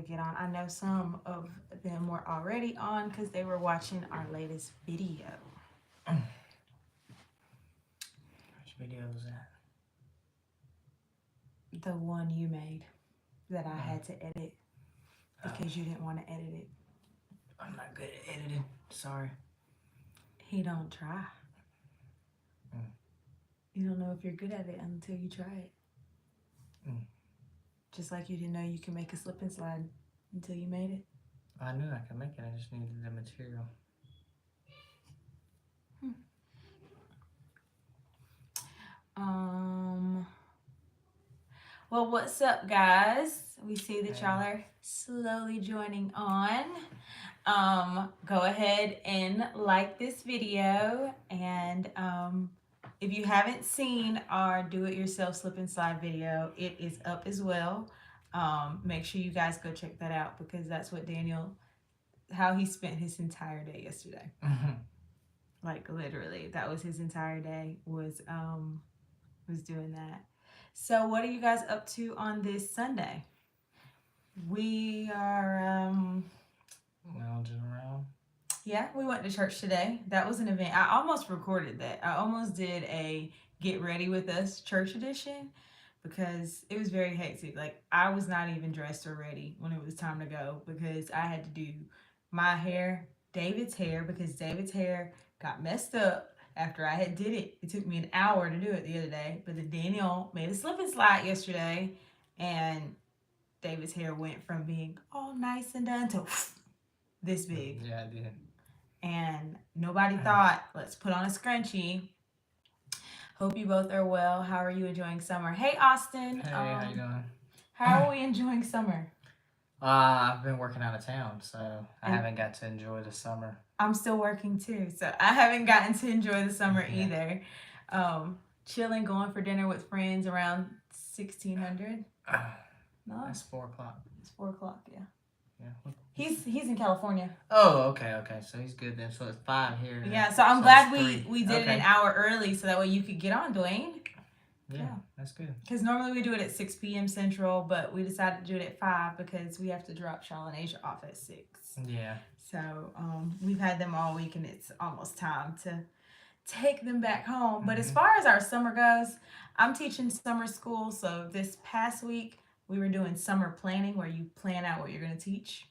get on. I know some of them were already on because they were watching our latest video. Which video was that? The one you made that I had to edit because you didn't want to edit it. I'm not good at editing. Sorry. He don't try. You don't know if you're good at it until you try it. Just like you didn't know you can make a slip and slide until you made it. I knew I could make it. I just needed the material. Well, what's up, guys? We see that y'all are slowly joining on. Go ahead and like this video, and if you haven't seen our do-it-yourself slip and slide video, it is up as well. Make sure you guys go check that out because that's what how he spent his entire day yesterday. Like literally, that was his entire day was doing that. So what are you guys up to on this Sunday? We are lounging around. Yeah, we went to church today. That was an event. I almost recorded that. I almost did a get ready with us church edition because it was very hectic. Like I was not even dressed or ready when it was time to go because I had to do my hair, David's hair, because David's hair got messed up after I had did it. It took me an hour to do it the other day, but then Daniel made a slip and slide yesterday and David's hair went from being all nice and done to this big. Yeah, I did. And nobody thought, let's put on a scrunchie. Hope you both are well. How are you enjoying summer? Hey, Austin. Hey, how you doing? How are we enjoying summer? I've been working out of town, so I haven't got to enjoy the summer. I'm still working too, so I haven't gotten to enjoy the summer either. Chilling, going for dinner with friends around 1600. No, it's 4 o'clock. It's 4 o'clock. Yeah. Yeah. He's in California. Oh, okay. So he's good then. So it's 5 here. Yeah. So I'm glad we did it an hour early, so that way you could get on, Dwayne. Yeah, that's good. Because normally we do it at 6 p.m. Central, but we decided to do it at 5 because we have to drop Shaw and Asia off at 6. Yeah. So we've had them all week, and it's almost time to take them back home. But as far as our summer goes, I'm teaching summer school. So this past week, we were doing summer planning where you plan out what you're going to teach.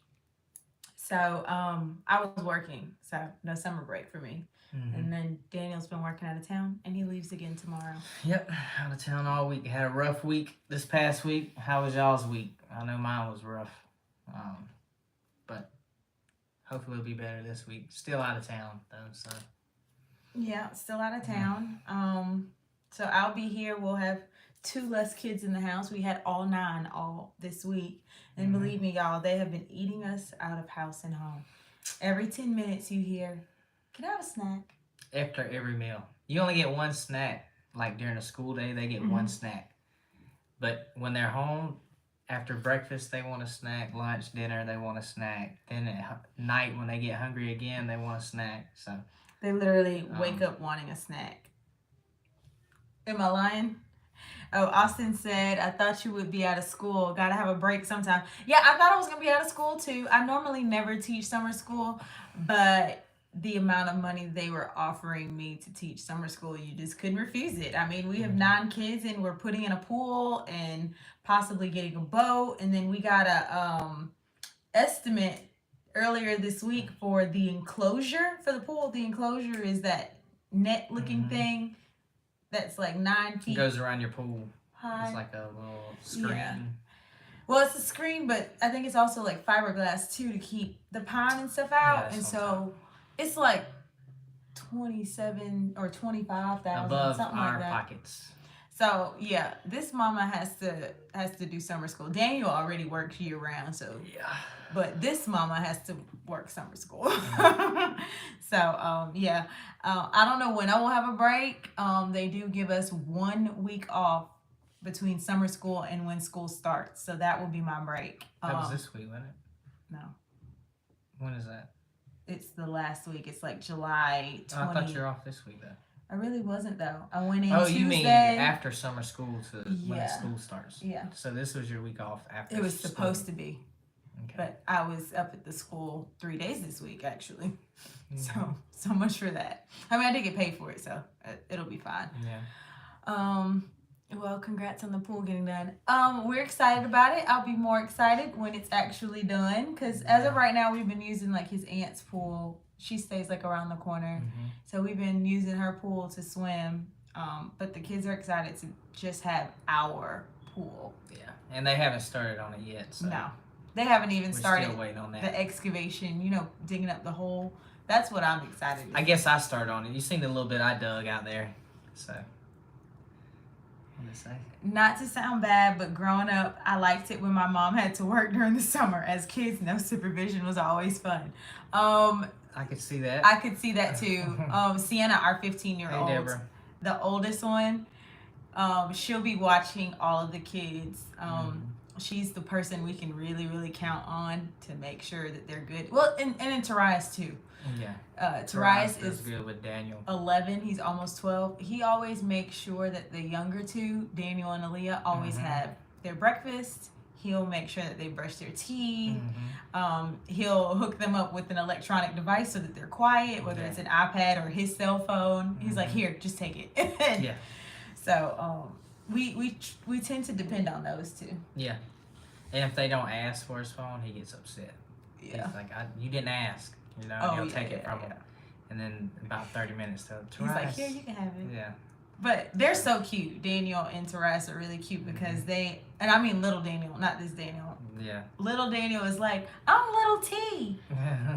So I was working, so no summer break for me. And then Daniel's been working out of town, and he leaves again tomorrow. Yep, out of town all week. Had a rough week this past week. How was y'all's week? I know mine was rough, but hopefully it'll be better this week. Still out of town, though, so. Yeah, still out of town. So I'll be here. We'll have 2 less kids in the house. We had all 9 all this week. And believe me, y'all, they have been eating us out of house and home. Every 10 minutes you hear, can I have a snack? After every meal. You only get 1 snack. Like during a school day, they get 1 snack. But when they're home, after breakfast, they want a snack. Lunch, dinner, they want a snack. Then at night, when they get hungry again, they want a snack. So they literally wake up wanting a snack. Am I lying? Oh, Austin said, I thought you would be out of school. Got to have a break sometime. Yeah, I thought I was going to be out of school too. I normally never teach summer school, but the amount of money they were offering me to teach summer school, you just couldn't refuse it. I mean, we have 9 kids and we're putting in a pool and possibly getting a boat. And then we got a estimate earlier this week for the enclosure for the pool. The enclosure is that net looking thing that's like 9 feet. It goes around your pool. High. It's like a little screen. Yeah. Well, it's a screen, but I think it's also like fiberglass too to keep the pine and stuff out. Yeah, and so it's like 27 or 25,000 above something our like that. pockets. So yeah, this mama has to do summer school. Daniel already works year round, so yeah. But this mama has to work summer school. So I don't know when I will have a break. They do give us 1 week off between summer school and when school starts, so that will be my break. That was this week, wasn't it? No. When is that? It's the last week. It's like July 20. I thought you were off this week though. I really wasn't though. I went in Tuesday. You mean after summer school to when school starts? Yeah. So this was your week off after. It was supposed to be. Okay. But I was up at the school 3 days this week, actually. So much for that. I mean, I did get paid for it, so it'll be fine. Yeah. Well, congrats on the pool getting done. We're excited about it. I'll be more excited when it's actually done, because as of right now, we've been using like his aunt's pool. She stays like around the corner, so we've been using her pool to swim. But the kids are excited to just have our pool. Yeah, and they haven't started on it yet. So no, they haven't even started still waiting on that. The excavation. You know, digging up the hole. That's what I'm excited about. I guess I started on it. You seen the little bit I dug out there, so. Not to sound bad, but growing up, I liked it when my mom had to work during the summer. As kids, no supervision was always fun. I could see that. I could see that too. Sienna, our 15-year-old, hey, Deborah. The oldest one, she'll be watching all of the kids. She's the person we can really, really count on to make sure that they're good. Well, and Tarias too. Yeah. Tarias is good with Daniel. 11. He's almost 12. He always makes sure that the younger two, Daniel and Aaliyah, always have their breakfast. He'll make sure that they brush their teeth. He'll hook them up with an electronic device so that they're quiet, whether it's an iPad or his cell phone. He's like, here, just take it. Yeah. So we tend to depend on those two. Yeah. And if they don't ask for his phone, he gets upset. Yeah. He's like, you didn't ask. You know, and he'll take it from him. And then about 30 minutes he's like, here, you can have it. Yeah. But they're so cute. Daniel and Therese are really cute because they, and I mean little Daniel, not this Daniel. Yeah. Little Daniel is like, I'm little T.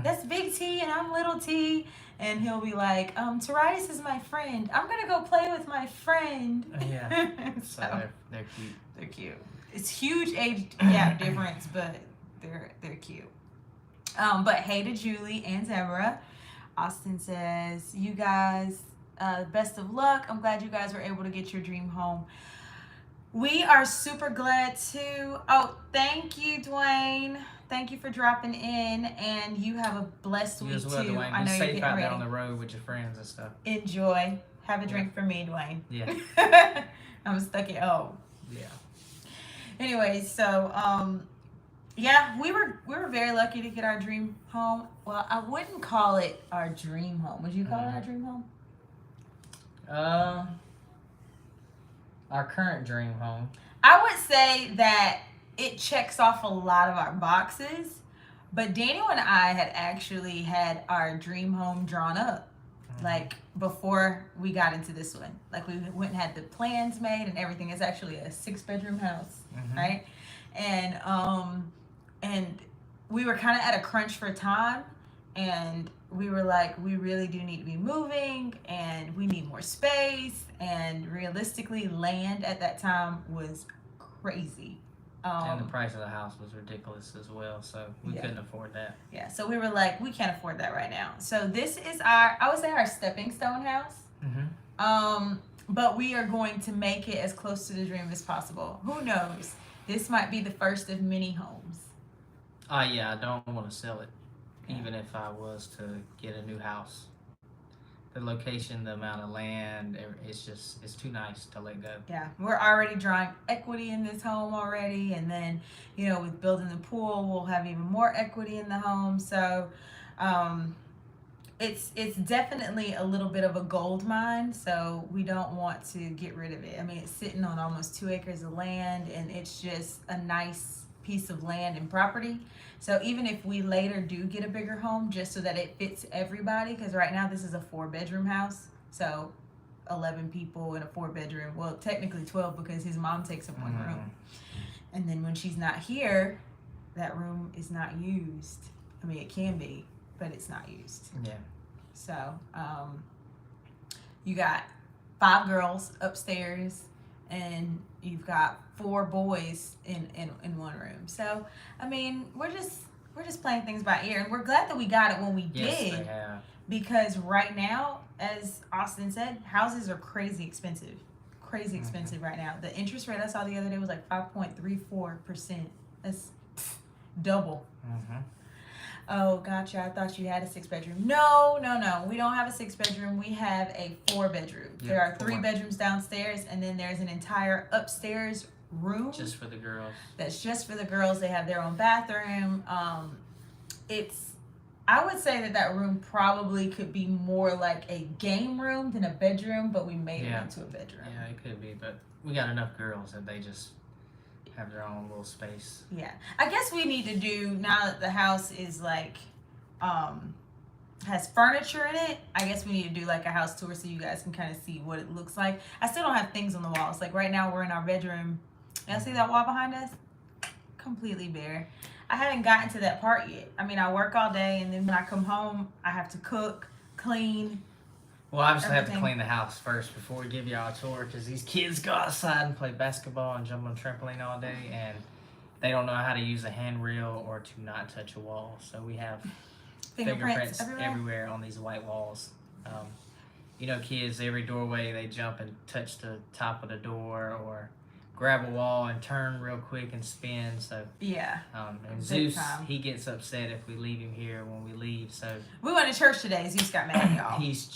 That's big T and I'm little T. And he'll be like, Therese is my friend. I'm going to go play with my friend. Yeah. So they're cute. They're cute. It's huge age gap difference, but they're cute. But hey to Julie and Deborah. Austin says, you guys, best of luck. I'm glad you guys were able to get your dream home. We are super glad too. Oh, thank you, Dwayne. Thank you for dropping in, and you have a blessed week as well, too. Dwayne. I know Be you're safe getting out ready. there on the road with your friends and stuff. Enjoy. Have a drink for me, Dwayne. Yeah. I'm stuck at home. Yeah. Anyway, so yeah, we were very lucky to get our dream home. Well, I wouldn't call it our dream home. Would you call it our dream home? Our current dream home. I would say that it checks off a lot of our boxes, but Daniel and I had actually had our dream home drawn up, like before we got into this one. Like we went and had the plans made and everything. It's actually a 6-bedroom house, right? And we were kind of at a crunch for time, and we were like, we really do need to be moving, and we need more space, and realistically, land at that time was crazy. And the price of the house was ridiculous as well, so we couldn't afford that. Yeah, so we were like, we can't afford that right now. So this is I would say our stepping stone house. But we are going to make it as close to the dream as possible. Who knows? This might be the first of many homes. Yeah, I don't want to sell it, even if I was to get a new house. The location, the amount of land, it's too nice to let go. Yeah, we're already drawing equity in this home already, and then, you know, with building the pool, we'll have even more equity in the home. So it's definitely a little bit of a gold mine, so we don't want to get rid of it. I mean, it's sitting on almost 2 acres of land, and it's just a nice piece of land and property. So even if we later do get a bigger home, just so that it fits everybody, because right now this is a 4-bedroom house, so 11 people in a 4-bedroom. Well, technically 12 because his mom takes up one room, and then when she's not here, that room is not used. I mean, it can be, but it's not used. Yeah. So you got 5 girls upstairs, and you've got 4 boys in one room. So I mean, we're just playing things by ear, and we're glad that we got it when we did. Yes, they have. Because right now, as Austin said, houses are crazy expensive. Crazy expensive right now. The interest rate I saw the other day was like 5.34%. That's double. Oh, gotcha. I thought you had a 6-bedroom. No. We don't have a 6-bedroom. We have a 4-bedroom. There are 3 bedrooms downstairs, and then there's an entire upstairs room Just for the girls. that's just for the girls. They have their own bathroom. It's I would say that room probably could be more like a game room than a bedroom, but we made it into a bedroom. Yeah, it could be, but we got enough girls that they just have their own little space. Yeah, I guess we need to do, now that the house is like has furniture in it, I guess we need to do like a house tour so you guys can kind of see what it looks like. I still don't have things on the walls. Like right now we're in our bedroom. Y'all see that wall behind us? Completely bare. I haven't gotten to that part yet. I mean, I work all day, and then when I come home, I have to cook, clean. Well, I obviously have to Everything. clean the house first before we give y'all a tour, because these kids go outside and play basketball and jump on trampoline all day, and they don't know how to use a handrail or to not touch a wall. So we have fingerprints everywhere on these white walls. You know, kids, every doorway they jump and touch the top of the door or grab a wall and turn real quick and spin. So Yeah. and Zeus, he gets upset if we leave him here when we leave. So We went to church today. Zeus got mad, y'all. he's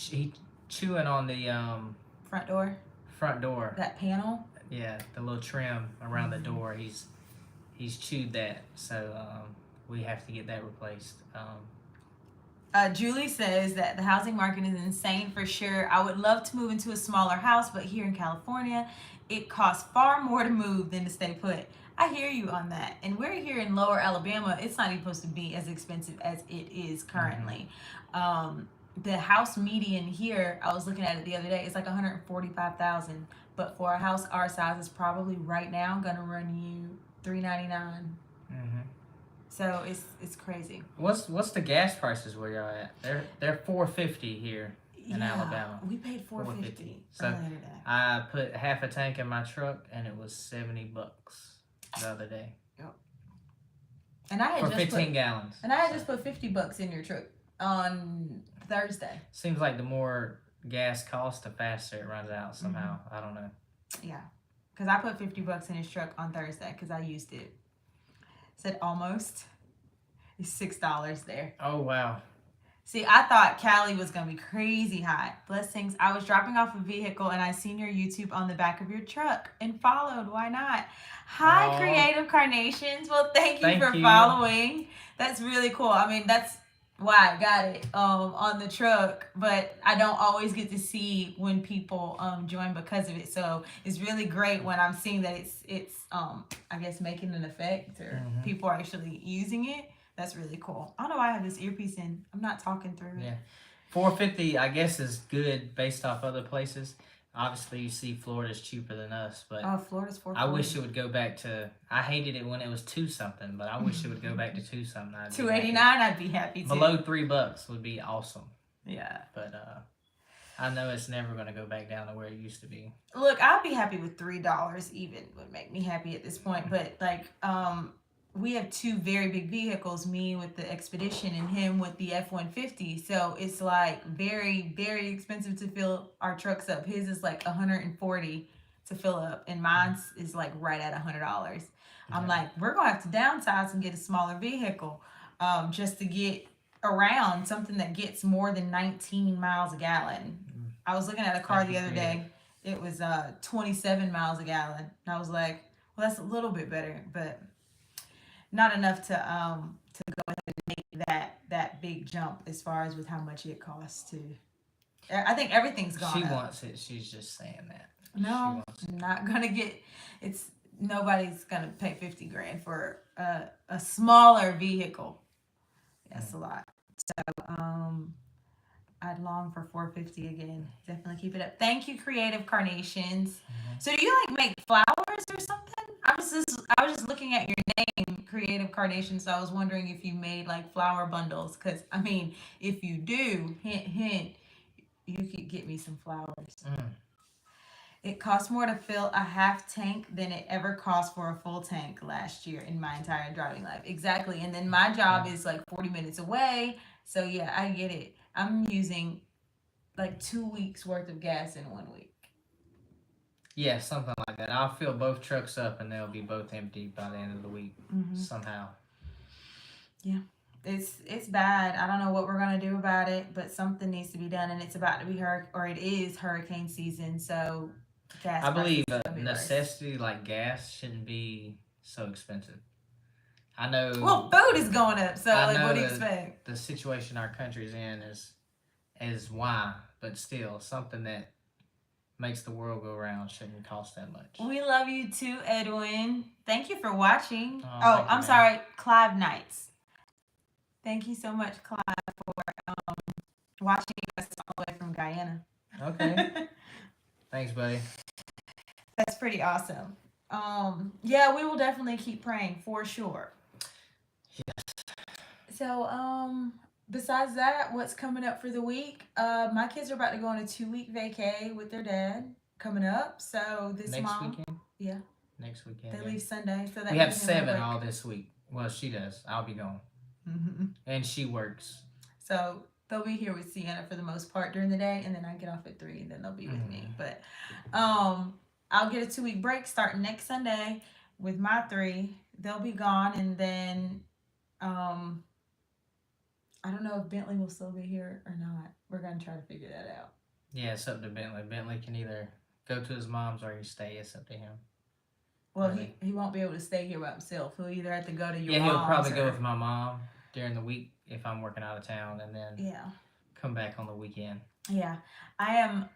chewing on the Front door, front door. that panel. Yeah, the little trim around the door. He's chewed that. So we have to get that replaced. Julie says that the housing market is insane for sure. I would love to move into a smaller house, but here in California, it costs far more to move than to stay put. I hear you on that. And we're here in Lower Alabama. It's not even supposed to be as expensive as it is currently. The house median here, I was looking at it the other day, it's like $145,000. But for a house our size, it's probably right now gonna run you $399. So it's crazy. What's the gas prices where y'all at? They're $4.50 here in Alabama. We paid $4.50 So earlier today. I put half a tank in my truck and it was $70 the other day. Yep. And I had for just 15 gallons. And I had just put $50 in your truck on Thursday. Seems like the more gas costs, the faster it runs out somehow. I don't know. Yeah, because I put $50 in his truck on Thursday because I used it. Said almost. It's $6 there. Oh wow. See, I thought Cali was gonna be crazy hot. Blessings. I was dropping off a vehicle and I seen your YouTube on the back of your truck and followed. Why not? Hi, Aww. Creative Carnations. Well, thank you for you. following. That's really cool. I mean, that's why I got it on the truck, but I don't always get to see when people join because of it. So it's really great when I'm seeing that it's I guess making an effect or people are actually using it. That's really cool. I don't know why I have this earpiece in. I'm not talking through it. Yeah. $4.50 I guess is good based off other places. Obviously you see Florida's cheaper than us, but Florida's $4.40. I wish it would go back to, I hated it when it was $2 something, but I wish it would go back to $2 something. $2.89 I'd be happy too. Below $3 would be awesome. Yeah. But I know it's never gonna go back down to where it used to be. Look, I'd be happy with $3 even would make me happy at this point. But like we have two very big vehicles, me with the Expedition and him with the F-150. So it's like very, very expensive to fill our trucks up. His is like $140 to fill up and mine's is like right at $100. I'm like, we're gonna have to downsize and get a smaller vehicle just to get around, something that gets more than 19 miles a gallon. I was looking at a car the other day. It was 27 miles a gallon. And I was like, well, that's a little bit better, but not enough to go ahead and make that big jump as far as with how much it costs to. I think everything's gone She up. wants it. She's just saying that. No, I'm not gonna get. Nobody's gonna pay $50,000 for a smaller vehicle. That's a lot. So I'd long for $4.50 again. Definitely keep it up. Thank you, Creative Carnations. So do you like make flowers or something? I was just looking at your name, Creative Carnations. So I was wondering if you made like flower bundles. Cause I mean, if you do, hint, hint, you could get me some flowers. It cost more to fill a half tank than it ever cost for a full tank last year in my entire driving life. Exactly. And then my job is like 40 minutes away. So yeah, I get it. I'm using like 2 weeks worth of gas in 1 week. Yeah, something like that. I'll fill both trucks up and they'll be both empty by the end of the week somehow. Yeah. It's bad. I don't know what we're gonna do about it, but something needs to be done, and it's about to be it is hurricane season. So gas I prices believe is gonna be worse. necessity like gas shouldn't be so expensive. I know. Well, food is going up, so I like, know what do you that expect? the situation our country's in is why, but still, something that makes the world go round shouldn't cost that much. We love you too, Edwin. Thank you for watching. Oh, Oh, thank you, I'm man. sorry, Clive Knights. Thank you so much, Clive, for watching us all the way from Guyana. Okay. Thanks, buddy. That's pretty awesome. Yeah, we will definitely keep praying for sure. Yes. So, besides that, what's coming up for the week? My kids are about to go on a 2 week vacay with their dad coming up. So this Next mom, weekend? yeah, Next weekend. they Yeah. leave Sunday, so that We have gives them a 7 break. all this week. Well, she does. I'll be gone. Mm-hmm. And she works. So they'll be here with Sienna for the most part during the day, and then I get off at 3, and then they'll be with me. But I'll get a 2 week break starting next Sunday with my 3. They'll be gone, and then I don't know if Bentley will still be here or not. We're gonna try to figure that out. Yeah, it's up to Bentley. Bentley can either go to his mom's or he stay. It's up to him. Well, really? he won't be able to stay here by himself. He'll either have to go to your mom's. Yeah, he'll probably or... go with my mom during the week if I'm working out of town, and then come back on the weekend. Yeah, I am.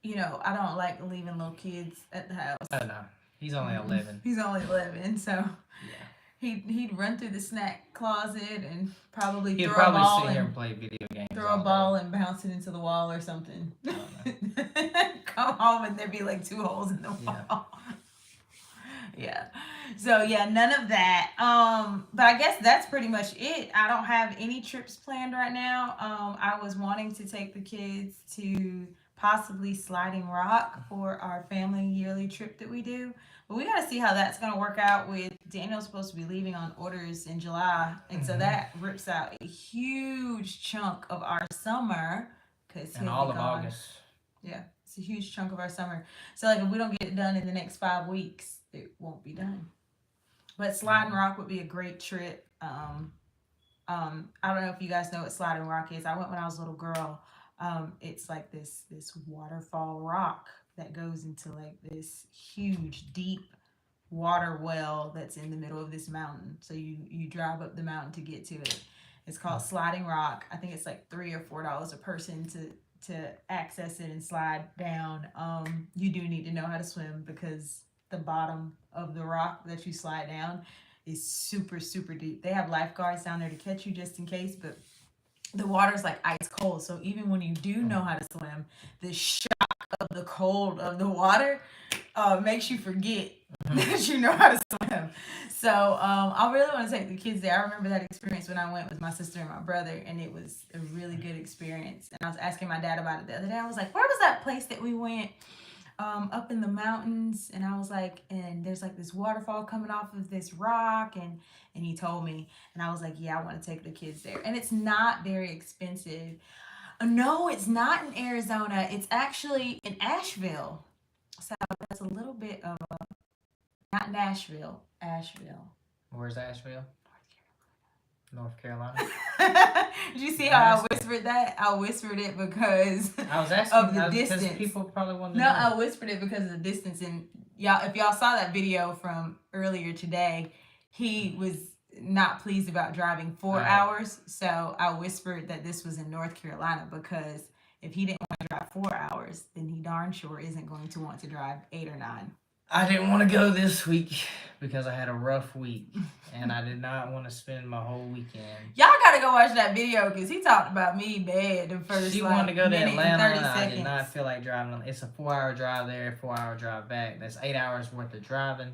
You know, I don't like leaving little kids at the house. Oh no, he's only 11. He's only 11, so yeah. He'd run through the snack closet and probably He'd throw probably a ball sit here and and play video games. throw a ball and bounce it into the wall or something. Come home and there'd be like 2 holes in the wall. Yeah. So yeah, none of that. But I guess that's pretty much it. I don't have any trips planned right now. I was wanting to take the kids to possibly Sliding Rock for our family yearly trip that we do. But we got to see how that's going to work out with Daniel's supposed to be leaving on orders in July. And so that rips out a huge chunk of our summer. And all of August. Yeah, it's a huge chunk of our summer. So like if we don't get it done in the next 5 weeks, it won't be done. But Sliding Rock would be a great trip. I don't know if you guys know what Sliding Rock is. I went when I was a little girl. It's like this waterfall rock that goes into like this huge deep water well that's in the middle of this mountain. So you drive up the mountain to get to it. It's called Sliding Rock. I think it's like $3 or $4 a person to access it and slide down. You do need to know how to swim because the bottom of the rock that you slide down is super, super deep. They have lifeguards down there to catch you just in case, but the water's like ice cold. So even when you do know how to swim, the shock of the cold of the water makes you forget that you know how to swim. So I really want to take the kids there. I remember that experience when I went with my sister and my brother, and it was a really good experience. And I was asking my dad about it the other day. I was like, where was that place that we went up in the mountains? And I was like, and there's like this waterfall coming off of this rock, and he told me, and I was like, yeah, I want to take the kids there. And it's not very expensive. No, it's not in Arizona. It's actually in Asheville. So that's a little bit of not Nashville, Asheville. Where's Asheville? North Carolina. Did you see how I whispered that? I whispered it because I was asking of the distance. People probably want to know. know. I whispered it because of the distance. And y'all, if y'all saw that video from earlier today, he was not pleased about driving 4 hours. So I whispered that this was in North Carolina because if he didn't want to drive 4 hours, then he darn sure isn't going to want to drive 8 or 9. I didn't want to go this week because I had a rough week and I did not want to spend my whole weekend. Y'all gotta go watch that video because he talked about me bad the first She wanted to go to Atlanta. And I did not feel like driving. It's a 4-hour drive there, 4-hour drive back. That's 8 hours worth of driving.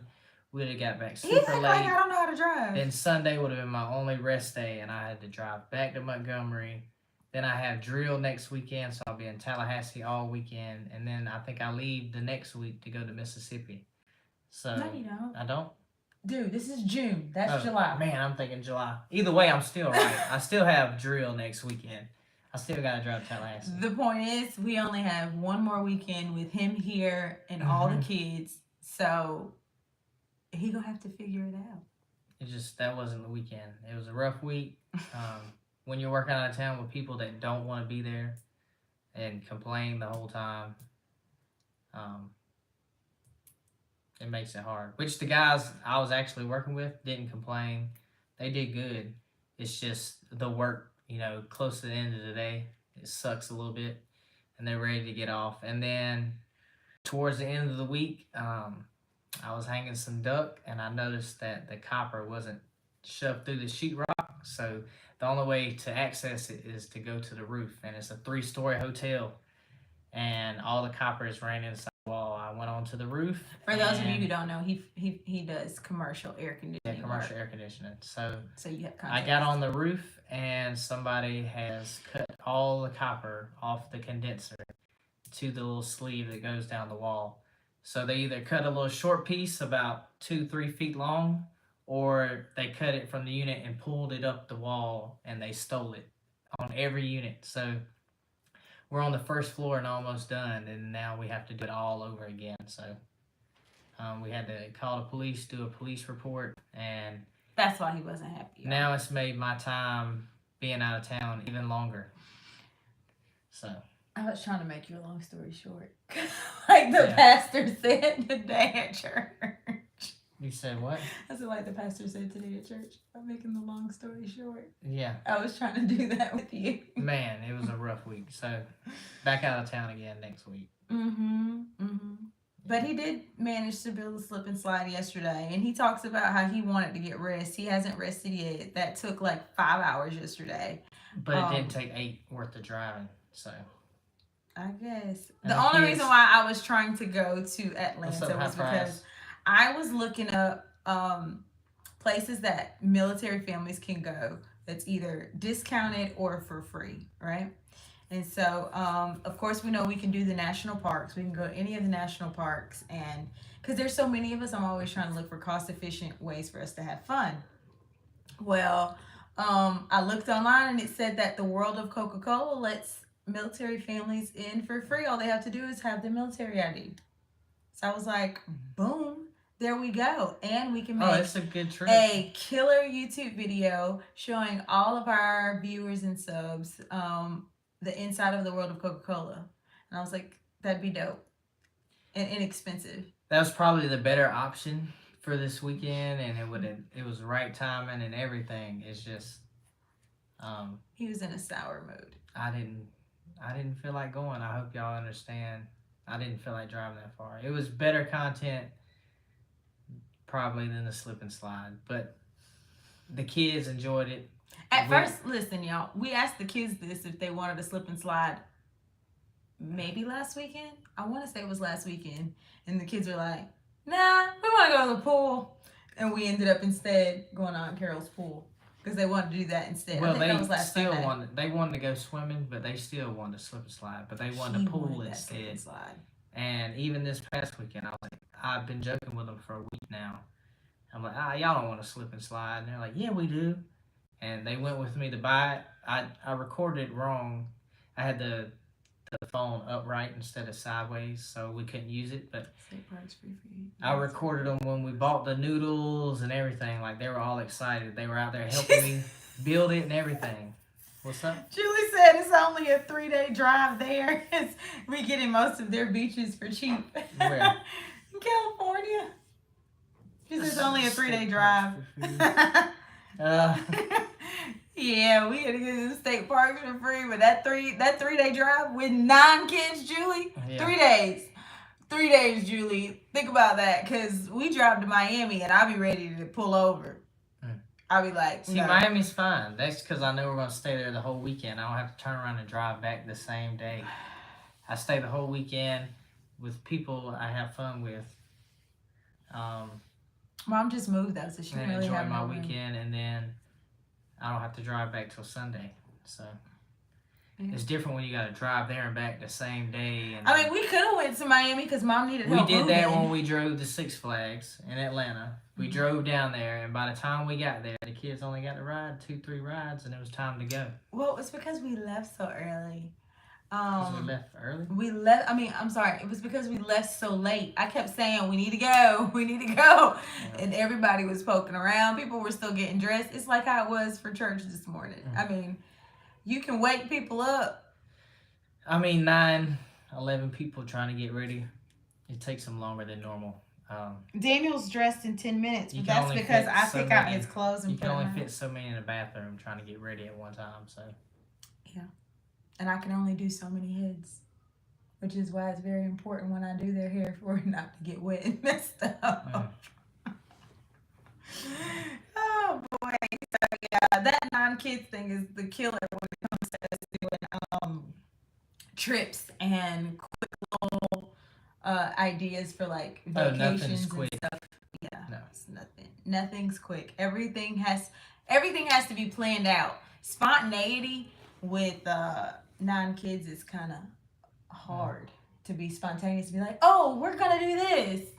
We would have got back super late. Like I don't know how to drive. Then Sunday would have been my only rest day, and I had to drive back to Montgomery. Then I have drill next weekend, so I'll be in Tallahassee all weekend. And then I think I leave the next week to go to Mississippi. So no, you don't. I don't? Dude, this is June. That's July. Man, I'm thinking July. Either way, I'm still right. I still have drill next weekend. I still got to drive to Tallahassee. The point is, we only have one more weekend with him here and all the kids. So he gonna have to figure it out. That wasn't the weekend. It was a rough week. When you're working out of town with people that don't want to be there and complain the whole time, It makes it hard. Which the guys I was actually working with didn't complain. They did good. It's just the work, close to the end of the day, it sucks a little bit, and they're ready to get off. And then towards the end of the week, I was hanging some duck, and I noticed that the copper wasn't shoved through the sheetrock. So the only way to access it is to go to the roof, and it's a 3-story hotel, and all the copper is ran inside the wall. I went onto the roof. For those of you who don't know, he does commercial air conditioning. Yeah, commercial air conditioning. So you have I got on the roof, and somebody has cut all the copper off the condenser to the little sleeve that goes down the wall. So they either cut a little short piece about 2-3 feet long, or they cut it from the unit and pulled it up the wall, and they stole it on every unit. So we're on the first floor and almost done, and now we have to do it all over again. So we had to call the police, do a police report, and that's why he wasn't happy. Now it's made my time being out of town even longer. So I was trying to make your long story short. Like the pastor said today at church. You said what? I said like the pastor said today at church. I'm making the long story short. Yeah. I was trying to do that with you. Man, it was a rough week. So back out of town again next week. But he did manage to build a slip and slide yesterday, and he talks about how he wanted to get rest. He hasn't rested yet. That took like 5 hours yesterday. But it didn't take 8 worth of driving, so. I guess. The only reason why I was trying to go to Atlanta was because I was looking up places that military families can go that's either discounted or for free, right? And so, of course, we know we can do the national parks. We can go to any of the national parks. And because there's so many of us, I'm always trying to look for cost-efficient ways for us to have fun. Well, I looked online, and it said that the World of Coca-Cola lets military families in for free. All they have to do is have their military ID. So I was like, boom, there we go. And we can make it's a good trip. A killer YouTube video showing all of our viewers and subs the inside of the World of Coca-Cola. And I was like, that'd be dope and inexpensive. That was probably the better option for this weekend, and it was the right timing and everything. It's just he was in a sour mood. I didn't feel like going. I hope y'all understand. I didn't feel like driving that far. It was better content probably than the slip and slide, but the kids enjoyed it. At first, listen, y'all, we asked the kids this if they wanted to slip and slide maybe last weekend. I want to say it was last weekend. And the kids were like, nah, we want to go to the pool. And we ended up instead going on Carol's pool because they wanted to do that instead. Well, I think that was last Sunday. They wanted to go swimming, but they still wanted to slip and slide. But they wanted the pool instead. And even this past weekend, I was like, I've been joking with them for a week now. I'm like, y'all don't want to slip and slide. And they're like, yeah, we do. And they went with me to buy it. I recorded it wrong. I had the phone upright instead of sideways, so we couldn't use it. But I recorded them when we bought the noodles and everything. Like, they were all excited. They were out there helping me build it and everything. What's up? Julie said it's only a 3-day drive there. We getting most of their beaches for cheap. Where? In California. She said it's only a 3-day drive. Yeah, we had to get to the state parks for free, but that 3-day drive with 9 kids, Julie, 3 days. 3 days, Julie. Think about that, because we drive to Miami and I'll be ready to pull over. I'll be like, see, Miami's fine. That's because I know we're going to stay there the whole weekend. I don't have to turn around and drive back the same day. I stay the whole weekend with people I have fun with. Mom just moved though, so she didn't really have my weekend, and then I don't have to drive back till Sunday. So it's different when you got to drive there and back the same day. And I mean, we could have went to Miami because Mom needed help. We did that when we drove to Six Flags in Atlanta. We drove down there, and by the time we got there, the kids only got to ride 2-3 rides, and it was time to go. Well, it's because we left so early. We left early? It was because we left so late. I kept saying, we need to go. Yeah. And everybody was poking around. People were still getting dressed. It's like how it was for church this morning. I mean, you can wake people up. 9, 11 people trying to get ready. It takes them longer than normal. Daniel's dressed in 10 minutes, You but can that's only because fit I so pick out many- his clothes and You put can them only in. fit so many in the bathroom trying to get ready at one time. So Yeah. And I can only do so many heads, which is why it's very important when I do their hair for it not to get wet and messed up. Oh boy. So yeah, that non-kids thing is the killer when it comes to us doing trips and quick little ideas for like nothing's vacations and quick. stuff. Yeah, No. it's nothing. Nothing's quick. Everything has to be planned out. Spontaneity with non-kids is kind of hard to be spontaneous. To be like, oh, we're gonna do this.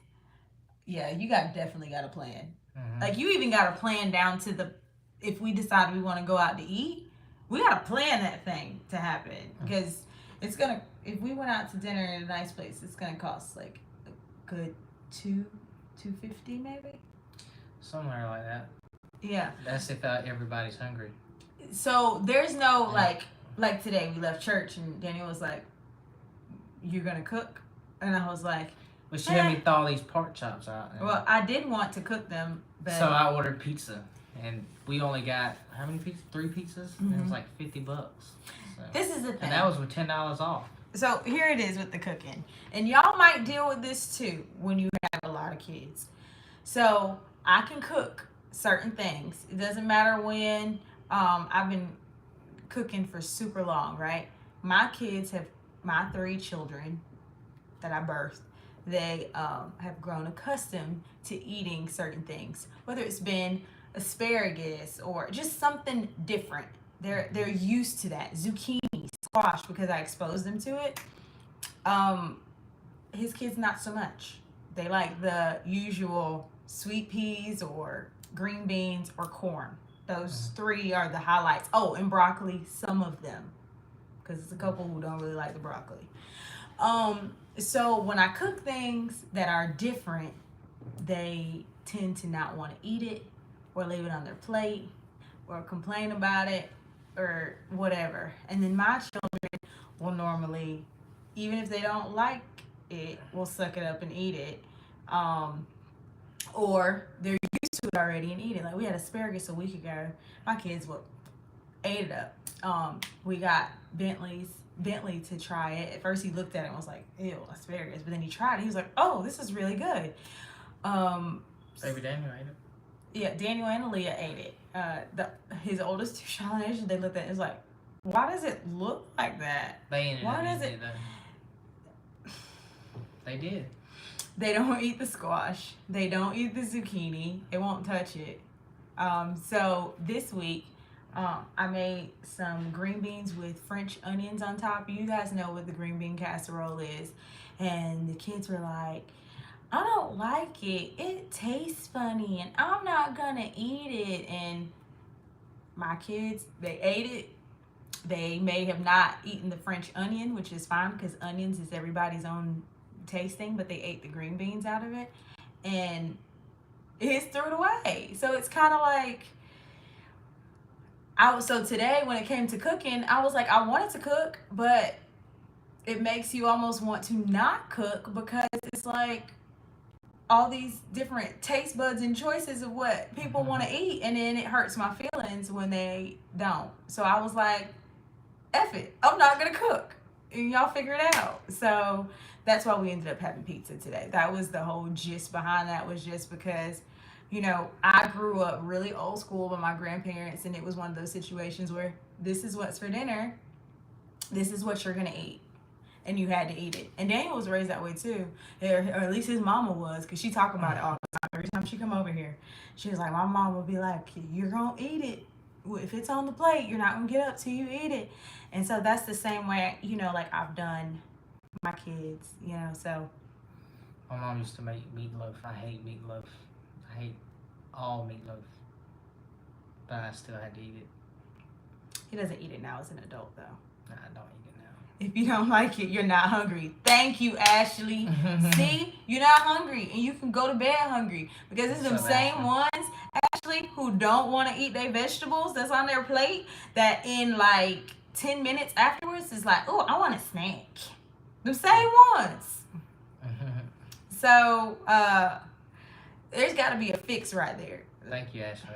Yeah, you definitely got a plan. Like you even got a plan down to the if we decide we want to go out to eat, we got to plan that thing to happen because it's gonna. If we went out to dinner at a nice place, it's gonna cost like a good $250 maybe. Somewhere like that. Yeah. That's if everybody's hungry. So there's no like today we left church and Daniel was like, "You're gonna cook," and I was like. Well, she had me thaw all these pork chops out. Well, I did want to cook them, but so I ordered pizza, and we only got how many pizzas? 3 pizzas, and it was like $50. So. This is the thing, and that was with $10 off. So here it is with the cooking, and y'all might deal with this too when you have a lot of kids. So I can cook certain things. It doesn't matter when. I've been cooking for super long, right? My 3 children that I birthed. They have grown accustomed to eating certain things, whether it's been asparagus or just something different. They're used to that. Zucchini, squash, because I exposed them to it. His kids not so much. They like the usual sweet peas or green beans or corn. Those 3 are the highlights. Oh, and broccoli, some of them, because there's a couple who don't really like the broccoli. So when I cook things that are different, they tend to not want to eat it or leave it on their plate or complain about it or whatever. And then my children will normally, even if they don't like it, will suck it up and eat it. Or they're used to it already and eat it. Like we had asparagus a week ago. My kids ate it up. We got Bentley to try it. At first he looked at it and was like, ew, asparagus. But then he tried it. He was like, oh, this is really good. Baby Daniel ate it? Yeah, Daniel and Aaliyah ate it. His oldest 2, Charlotte and Asia, they looked at it and was like, why does it look like that? They ended Why up does eating it. They did. They don't eat the squash. They don't eat the zucchini. They won't touch it. So this week, I made some green beans with French onions on top. You guys know what the green bean casserole is. And the kids were like, I don't like it. It tastes funny and I'm not gonna eat it. And my kids, they ate it. They may have not eaten the French onion, which is fine because onions is everybody's own tasting, but they ate the green beans out of it. And it threw it away. So it's kind of like, so today when it came to cooking, I was like, I wanted to cook, but it makes you almost want to not cook because it's like all these different taste buds and choices of what people want to eat, and then it hurts my feelings when they don't. So I was like, F it, I'm not gonna cook, and y'all figure it out. So that's why we ended up having pizza today. That was the whole gist behind that, was just because, you know, I grew up really old school with my grandparents, and it was one of those situations where this is what's for dinner, this is what you're gonna eat, and you had to eat it. And Daniel was raised that way too, or at least his mama was, because she talk about it all the time. Every time she come over here, she was like, my mom would be like, you're gonna eat it. If it's on the plate, you're not gonna get up till you eat it. And so that's the same way, you know, like I've done my kids, you know. So my mom used to make meatloaf. I hate meatloaf. I hate all meatloaf, but I still had to eat it. He doesn't eat it now as an adult though. Nah, I don't eat it now. If you don't like it, you're not hungry. Thank you, Ashley. See, you're not hungry, and you can go to bed hungry, because it's them same ones, Ashley, who don't want to eat their vegetables that's on their plate, that in like 10 minutes afterwards is like, oh, I want a snack. The same ones. So there's got to be a fix right there. Thank you, Ashley.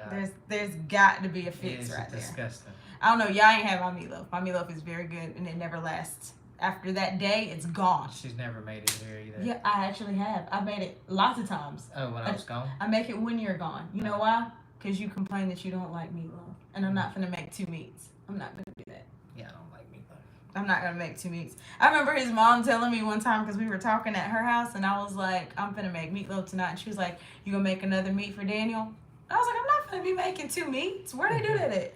There's got to be a It fix is right there. disgusting. I don't know. Y'all ain't had my meatloaf. My meatloaf is very good, and it never lasts. After that day, it's gone. She's never made it here either. Yeah, I actually have. I made it lots of times. Oh, when I was gone? I make it when you're gone. You know why? Because you complain that you don't like meatloaf, and I'm not gonna make two meats. I'm not gonna do that. Yeah, I don't like meatloaf. I'm not gonna make two meats. I remember his mom telling me one time because we were talking at her house, and I was like, "I'm gonna make meatloaf tonight," and she was like, "You gonna make another meat for Daniel?" I was like, "I'm not gonna be making two meats. Where they do that at?"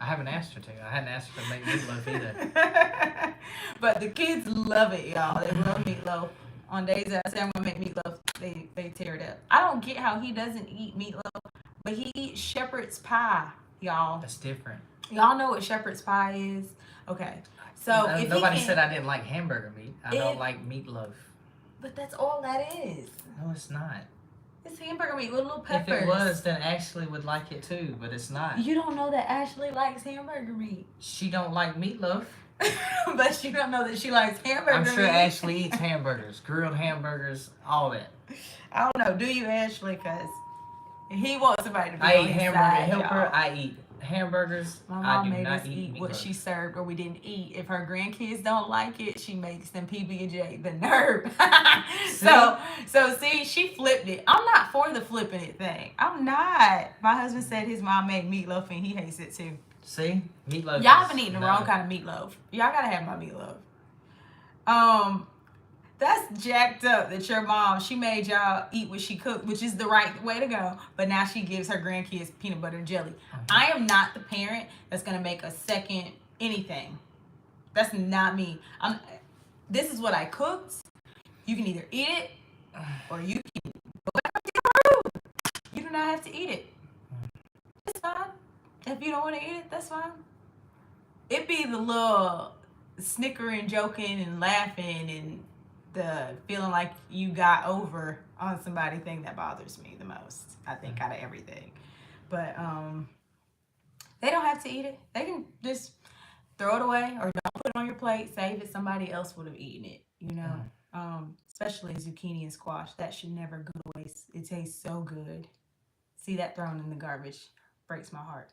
I haven't asked her to. I hadn't asked her to make meatloaf either. But the kids love it, y'all. They love meatloaf. On days that I say I'm gonna make meatloaf, they tear it up. I don't get how he doesn't eat meatloaf, but he eats shepherd's pie, y'all. That's different. Y'all know what shepherd's pie is? Okay. So if nobody said I didn't like hamburger meat. I don't like meatloaf. But that's all that is. No, it's not. It's hamburger meat with little peppers. If it was, then Ashley would like it too, but it's not. You don't know that Ashley likes hamburger meat. She don't like meatloaf. But you don't know that she likes hamburger meat. I'm sure Ashley eats hamburgers, grilled hamburgers, all that. I don't know. Do you, Ashley? Because he wants somebody to be I on eat his hamburger side, helper. y'all. I eat hamburgers. My I mom do made not us eat what meatloaf. she served or we didn't eat. If her grandkids don't like it, she makes them PB&J. The nerve. So see, she flipped it. I'm not for the flipping it thing. I'm not. My husband said his mom made meatloaf and he hates it too. See? Meatloaf. Y'all been eating the wrong kind of meatloaf. Y'all gotta have my meatloaf. That's jacked up that your mom, she made y'all eat what she cooked, which is the right way to go. But now she gives her grandkids peanut butter and jelly. I am not the parent that's going to make a second anything. That's not me. This is what I cooked. You can either eat it or you can go back to your room. You do not have to eat it. It's fine. If you don't want to eat it, that's fine. It be the little snickering, joking, and laughing and the feeling like you got over on somebody thing that bothers me the most, I think, out of everything. But they don't have to eat it. They can just throw it away or don't put it on your plate. Save it. Somebody else would have eaten it, you know. Especially zucchini and squash. That should never go to waste. It tastes so good. See that thrown in the garbage breaks my heart.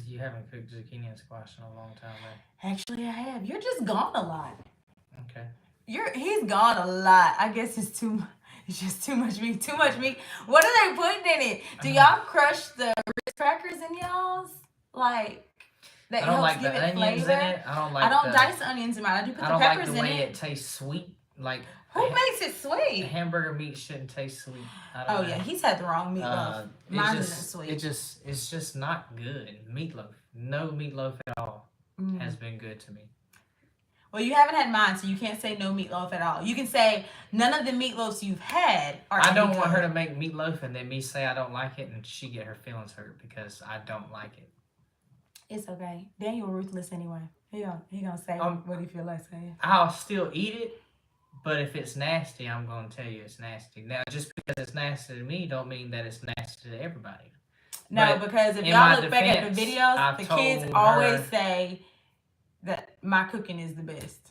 You haven't cooked zucchini and squash in a long time, right? Actually, I have. You're just gone a lot. Okay. He's gone a lot. I guess it's just too much meat. Too much meat. What are they putting in it? Do y'all crush the Ritz crackers in y'all's? Like that I don't helps like give the it onions flavor? in it. I don't dice onions in mine. I do put the peppers like the in way it. it tastes sweet. Like Who makes it sweet? hamburger meat shouldn't taste sweet. Oh yeah, he's had the wrong meatloaf. Mine isn't sweet. It's just not good. Meatloaf. No meatloaf at all has been good to me. Well, you haven't had mine, so you can't say no meatloaf at all. You can say none of the meatloafs you've had are. I don't want her to make meatloaf and then me say I don't like it and she get her feelings hurt because I don't like it. It's okay. Daniel ruthless anyway. He gonna say what he feel like saying. I'll still eat it, but if it's nasty, I'm gonna tell you it's nasty. Now, just because it's nasty to me, don't mean that it's nasty to everybody. No, because if y'all look back at the videos, the kids always say that my cooking is the best.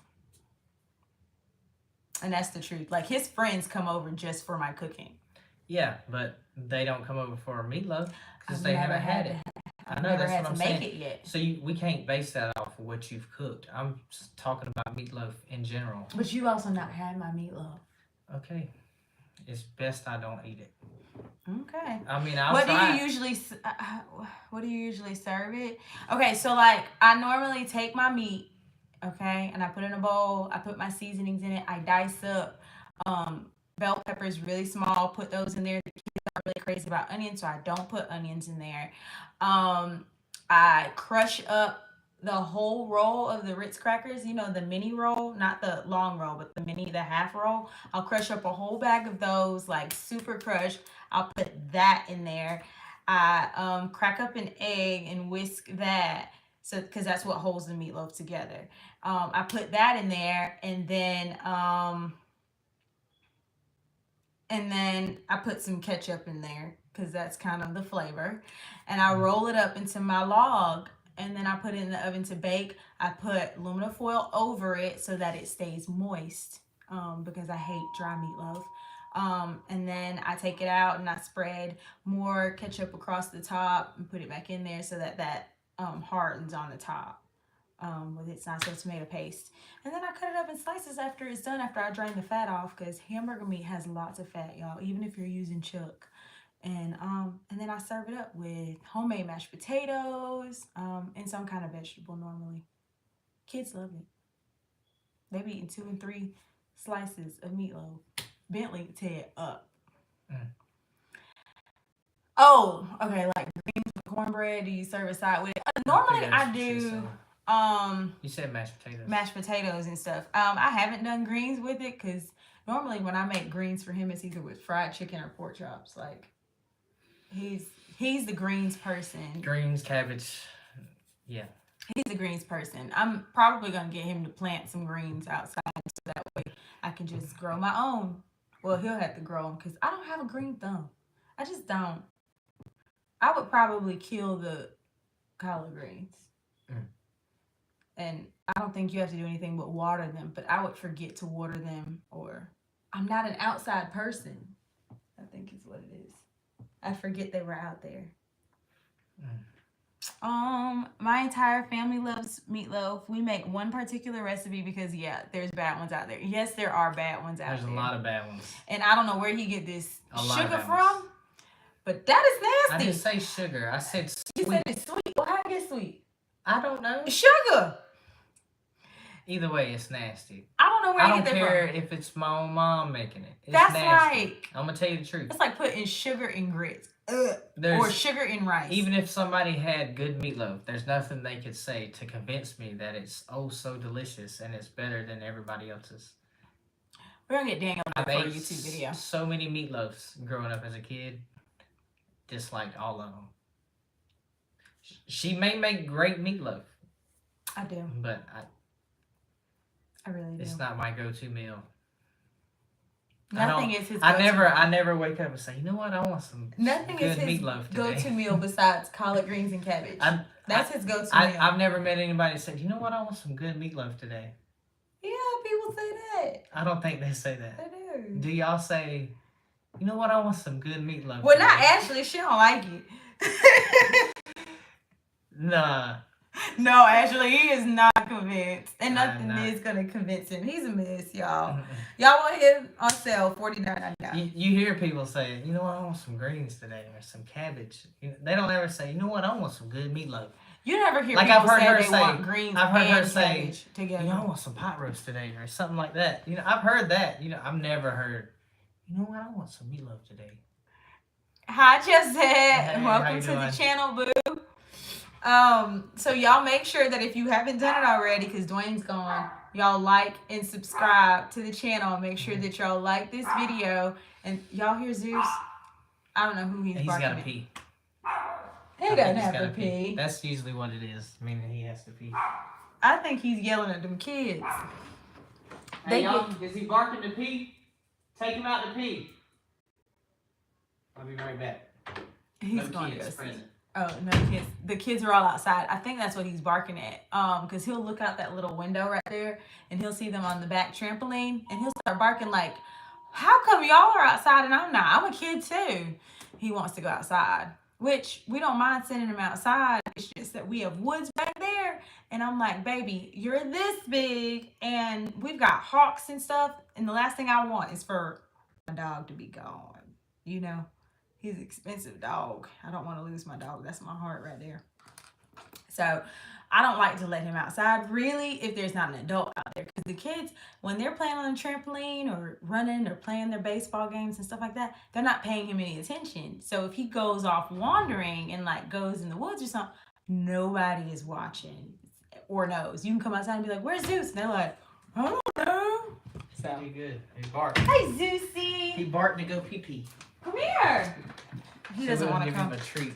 And that's the truth. Like, his friends come over just for my cooking. Yeah, but they don't come over for a meatloaf because they haven't had it. I know, that's what I'm saying. Make it yet. So we can't base that off of what you've cooked. I'm just talking about meatloaf in general. But you've also not had my meatloaf. Okay. It's best I don't eat it. Okay. I mean, I'll what try. do you usually serve it? Okay, so like I normally take my meat, okay, and I put it in a bowl. I put my seasonings in it. I dice up bell peppers really small. Put those in there. The kids are really crazy about onions, so I don't put onions in there. I crush up the whole roll of the Ritz crackers, you know, the mini roll, not the long roll, but the half roll. I'll crush up a whole bag of those, like super crushed. I'll put that in there. I crack up an egg and whisk that, so because that's what holds the meatloaf together. I put that in there, and then I put some ketchup in there because that's kind of the flavor. And I roll it up into my log, and then I put it in the oven to bake. I put aluminum foil over it so that it stays moist. because I hate dry meatloaf. And then I take it out and I spread more ketchup across the top and put it back in there so that hardens on the top with its nice little tomato paste. And then I cut it up in slices after it's done, after I drain the fat off, because hamburger meat has lots of fat, y'all, even if you're using chuck. And then I serve it up with homemade mashed potatoes and some kind of vegetable normally. Kids love it. They be eating 2 and 3 slices of meatloaf. Bentley tear up. Mm. Oh, okay. Like greens with cornbread. Do you serve a side with it? Normally I do. You said mashed potatoes. Mashed potatoes and stuff. I haven't done greens with it because normally when I make greens for him, it's either with fried chicken or pork chops. Like he's the greens person. Greens, cabbage. Yeah. He's a greens person. I'm probably gonna get him to plant some greens outside so that way I can just grow my own. Well, he'll have to grow them because I don't have a green thumb. I just don't. I would probably kill the collard greens. Mm. And I don't think you have to do anything but water them, but I would forget to water them, or I'm not an outside person, I think is what it is. I forget they were out there. My entire family loves meatloaf. We make one particular recipe because there's bad ones out there. Yes, there are bad ones out there. There's a lot of bad ones. And I don't know where he get this sugar from, but that is nasty. I didn't say sugar. I said sweet. You said it's sweet. Well, how do you get sweet? I don't know. Sugar. Either way, it's nasty. I don't know where you get that from. I don't care if it's my own mom making it. It's That's nasty. like... I'm going to tell you the truth. It's like putting sugar in grits. Or sugar in rice. Even if somebody had good meatloaf, there's nothing they could say to convince me that it's so delicious and it's better than everybody else's. We're going to get Daniel for a YouTube video. So many meatloafs growing up as a kid. Disliked all of them. She may make great meatloaf. I do. But I really do. It's not my go-to meal. Nothing is his go-to meal. I never wake up and say, you know what, I want some Nothing good is his meatloaf today. Go-to meal besides collard greens and cabbage. That's his go-to meal. I've never met anybody that said, you know what, I want some good meatloaf today. Yeah, people say that. I don't think they say that. They do. Do y'all say, you know what, I want some good meatloaf Well, today? not Ashley. She don't like it. Nah. No, actually, he is not convinced. And nothing is going to convince him. He's a mess, y'all. Y'all want him on sale, $49.99. You hear people say, you know what, I want some greens today or some cabbage. They don't ever say, you know what, I want some good meatloaf. You never hear people say they want greens and cabbage together. You know, I want some pot roast today or something like that. You know, I've heard that. You know, I've never heard, you know what, I want some meatloaf today. Hi, Josette. Hey, welcome to the channel, boo. So y'all make sure that if you haven't done it already, because Dwayne's gone, y'all like and subscribe to the channel. Make sure that y'all like this video. And y'all hear Zeus? I don't know who he's barking at. He's got to pee. He doesn't have to pee. That's usually what it is, meaning he has to pee. I think he's yelling at them kids. Hey, y'all, is he barking to pee? Take him out to pee. I'll be right back. He's going to go see. Oh, no kids. The kids are all outside. I think that's what he's barking at. Because he'll look out that little window right there and he'll see them on the back trampoline and he'll start barking like, how come y'all are outside and I'm not? I'm a kid too. He wants to go outside, which we don't mind sending him outside. It's just that we have woods back there. And I'm like, baby, you're this big and we've got hawks and stuff. And the last thing I want is for my dog to be gone, you know? He's an expensive dog. I don't want to lose my dog. That's my heart right there. So I don't like to let him outside, really, if there's not an adult out there. Because the kids, when they're playing on the trampoline or running or playing their baseball games and stuff like that, they're not paying him any attention. So if he goes off wandering and like goes in the woods or something, nobody is watching or knows. You can come outside and be like, where's Zeus? And they're like, I don't know. So pretty good. He barked. Hey, Zeusy. He barked to go pee-pee. Come here. He doesn't want to come. Give him a treat.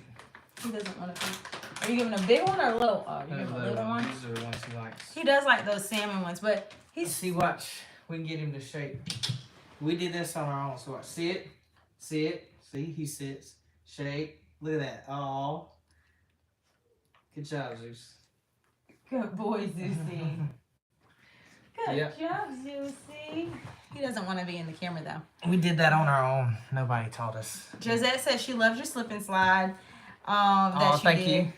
He doesn't want to come. Are you giving a big one or a little? Oh, you giving a little one? These are the ones he likes. He does like those salmon ones, but he's... See, watch. We can get him to shake. We did this on our own. So watch. Sit. Sit. See, he sits. Shake. Look at that. Oh. Good job, Zeus. Good boy, Zeusy. Good job, Juicy. He doesn't want to be in the camera though. We did that on our own. Nobody taught us. Josette says she loves your slip and slide. Thank you.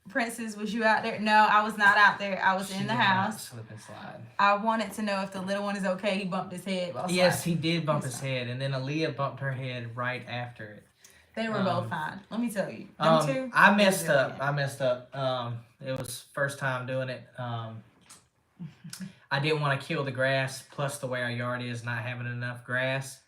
Princess, was you out there? No, I was not out there. I was in the house. Slip and slide. I wanted to know if the little one is okay. He bumped his head. Yes, he did bump his head, and then Aaliyah bumped her head right after it. They were both fine. Let me tell you. I messed up. It was first time doing it. I didn't want to kill the grass. Plus, the way our yard is, not having enough grass.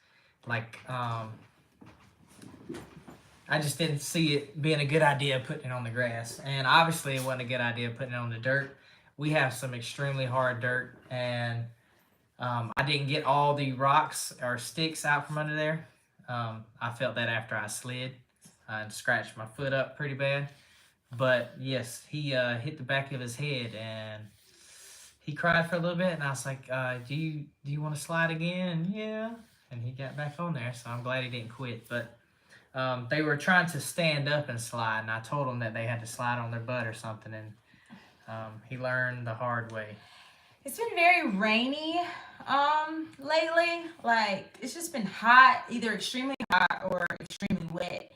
I just didn't see it being a good idea putting it on the grass. And obviously it wasn't a good idea putting it on the dirt. We have some extremely hard dirt, and I didn't get all the rocks or sticks out from under there. I felt that after I slid and scratched my foot up pretty bad. But yes, he hit the back of his head and he cried for a little bit, and I was like, do you want to slide again? Yeah. And he got back on there, so I'm glad he didn't quit. But they were trying to stand up and slide, and I told them that they had to slide on their butt or something, and he learned the hard way. It's been very rainy lately. Like, it's just been hot, either extremely hot or extremely wet.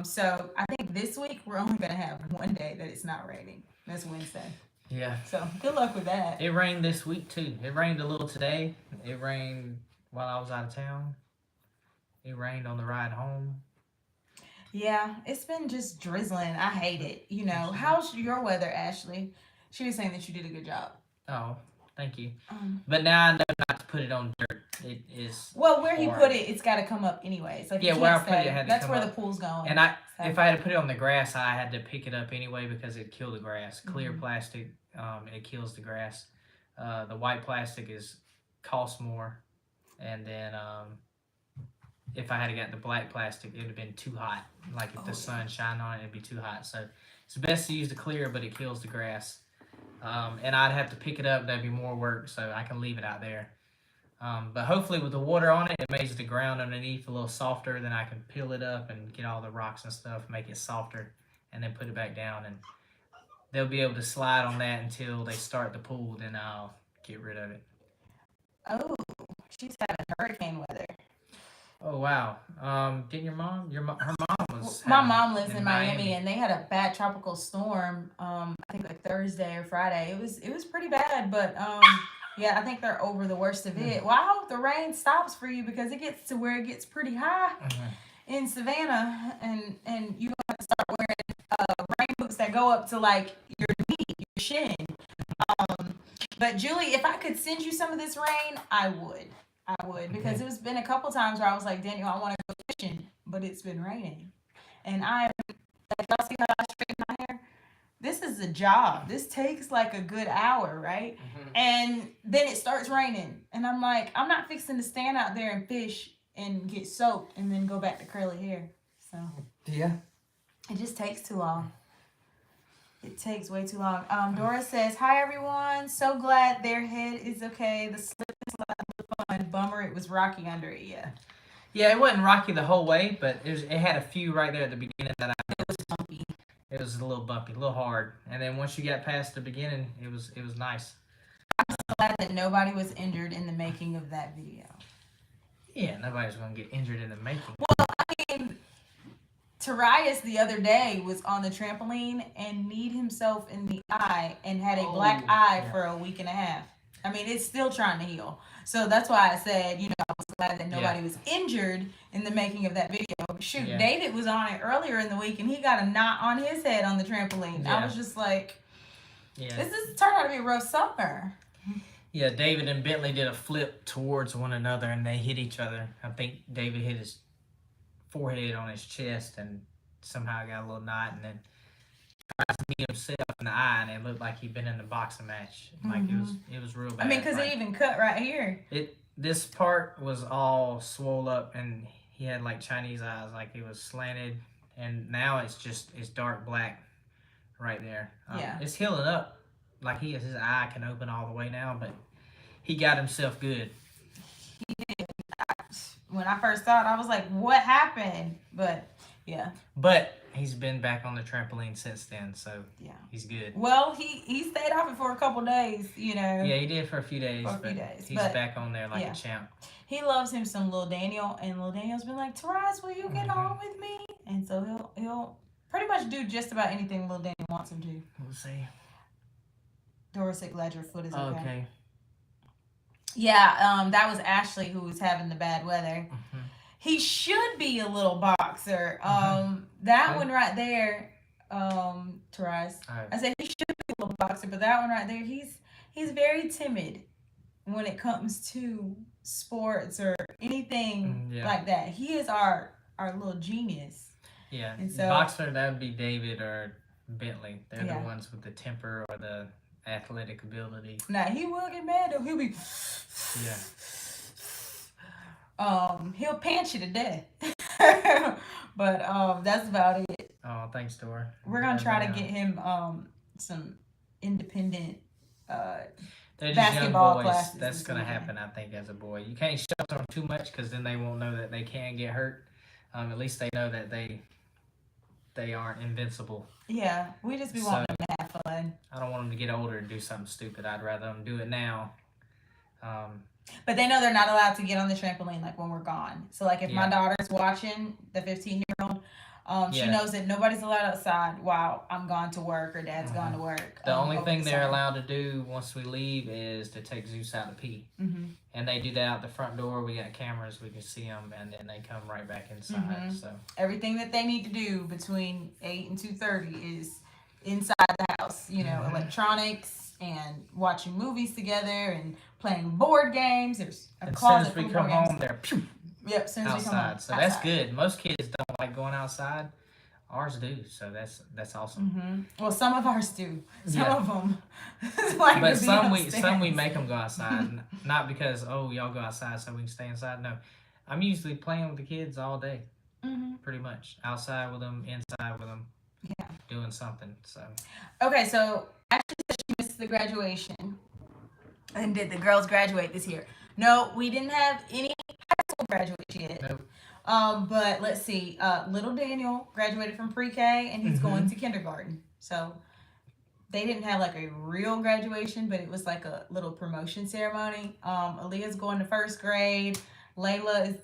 So I think this week we're only going to have one day that it's not raining. That's Wednesday. Yeah. So good luck with that. It rained this week too. It rained a little today. It rained while I was out of town. It rained on the ride home. Yeah, it's been just drizzling. I hate it. You know, how's your weather, Ashley? She was saying that you did a good job. Oh, thank you. But now I know not to put it on dirt. It is. Well, where he put it, it's got to come up anyways. Like, yeah, where I put it had to that's come where up. The pool's going. And if I had to put it on the grass, I had to pick it up anyway because it'd kill the grass. Clear plastic, it kills the grass. The white plastic costs more, and then if I had got the black plastic, it would have been too hot. Like if the sun shined on it, it'd be too hot. So it's best to use the clear, but it kills the grass. And I'd have to pick it up. That'd be more work, so I can leave it out there. But hopefully with the water on it, it makes the ground underneath a little softer. Then I can peel it up and get all the rocks and stuff, make it softer, and then put it back down. And they'll be able to slide on that until they start the pool. Then I'll get rid of it. Oh, she's having hurricane weather. Oh wow! Didn't her mom was. My mom lives in Miami, and they had a bad tropical storm. I think like Thursday or Friday. It was pretty bad, but yeah, I think they're over the worst of it. Well, I hope the rain stops for you because it gets to where it gets pretty high in Savannah, and you have to start wearing rain boots that go up to like your knee, your shin. But Julie, if I could send you some of this rain, I would. Because it's been a couple times where I was like, Daniel, I want to go fishing, but it's been raining. And y'all see how I straighten my hair? This is a job. This takes like a good hour, right? And then it starts raining. And I'm like, I'm not fixing to stand out there and fish and get soaked and then go back to curly hair. So yeah, it just takes too long. It takes way too long. Dora says, hi, everyone. So glad their head is okay. The slip and slide was fun. Bummer it was rocky under it. Yeah. Yeah, it wasn't rocky the whole way, but it had a few right there at the beginning that it was bumpy. It was a little bumpy, a little hard. And then once you got past the beginning, it was nice. I'm so glad that nobody was injured in the making of that video. Yeah, nobody's going to get injured in the making. Well, I mean, Tarius the other day was on the trampoline and kneed himself in the eye and had a black eye for a week and a half. I mean, it's still trying to heal. So that's why I said, you know, I was glad that nobody was injured in the making of that video. Shoot, David was on it earlier in the week and he got a knot on his head on the trampoline. I was just like, this has turned out to be a rough summer. Yeah, David and Bentley did a flip towards one another and they hit each other. I think David hit his forehead on his chest and somehow got a little knot, and then tried to beat himself in the eye, and it looked like he'd been in a boxing match. Like it was real bad. I mean, because it even cut right here. This part was all swole up, and he had like Chinese eyes, like it was slanted, and now it's dark black right there. It's healing up. Like his eye can open all the way now, but he got himself good. He did. When I first saw it, I was like, what happened? But yeah. But He's been back on the trampoline since then, so Yeah. he's good. Well, he stayed off it for a couple days, you know. Yeah, he did for a few days, he's back on there like a champ. He loves him some Lil Daniel, and Lil Daniel's been like, Taraz, will you get on with me? And so he'll pretty much do just about anything Lil Daniel wants him to. We'll see. Doris said, glad your foot is okay. Okay. Yeah, that was Ashley who was having the bad weather. He should be a little boxer. That one right there, Taraz. I said he should be a little boxer, but that one right there, he's very timid when it comes to sports or anything like that. He is our little genius. Yeah, and so, boxer, that would be David or Bentley. They're the ones with the temper or the athletic ability. Now, he will get mad, though. He'll be... he'll pants you to death. But that's about it. Oh, thanks, Dora. We're gonna try to get him some independent they're just basketball young boys. classes. That's gonna happen, I think, as a boy. You can't shelter them too much because then they won't know that they can get hurt. At least they know that they aren't invincible. Yeah, we just be wanting them to have fun. I don't want them to get older and do something stupid. I'd rather them do it now. But they know they're not allowed to get on the trampoline like when we're gone. So like if my daughter's watching, the 15-year-old, she knows that nobody's allowed outside while I'm gone to work or Dad's gone to work. The only thing they're allowed to do once we leave is to take Zeus out to pee. And they do that out the front door. We got cameras. We can see them. And then they come right back inside. So everything that they need to do between 8 and 2:30 is inside the house. You know, electronics and watching movies together and playing board games. There's a closet. As soon as we come home, they're Yep, as soon as we come home. So that's good. Most kids don't like going outside. Ours do, so that's awesome. Well, some of ours do. Some of them like but to be some we make them go outside, not because y'all go outside so we can stay inside. No, I'm usually playing with the kids all day, pretty much outside with them, inside with them, doing something. So okay, so actually she missed the graduation. And did the girls graduate this year? No, we didn't have any high school graduates yet. Nope. But let's see. Little Daniel graduated from pre-K and he's going to kindergarten. So they didn't have like a real graduation, but it was like a little promotion ceremony. Aaliyah's going to first grade. Layla is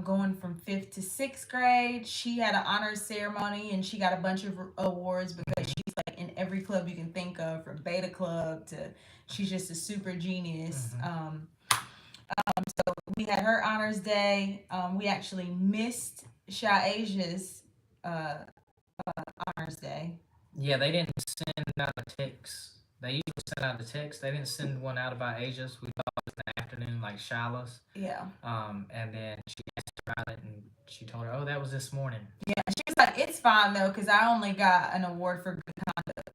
going from 5th to 6th grade. She had an honors ceremony and she got a bunch of awards because she's like in every club you can think of, from Beta Club to she's just a super genius. So we had her honors day. We actually missed Sha'Asia's honors day. Yeah, they didn't send out a text. They usually send out a text. They didn't send one out about Asia's. We thought it was in the afternoon, like Shiloh's. Yeah. And then she asked her about it, and she told her, "Oh, that was this morning." Yeah, she was like, "It's fine though, because I only got an award for good conduct."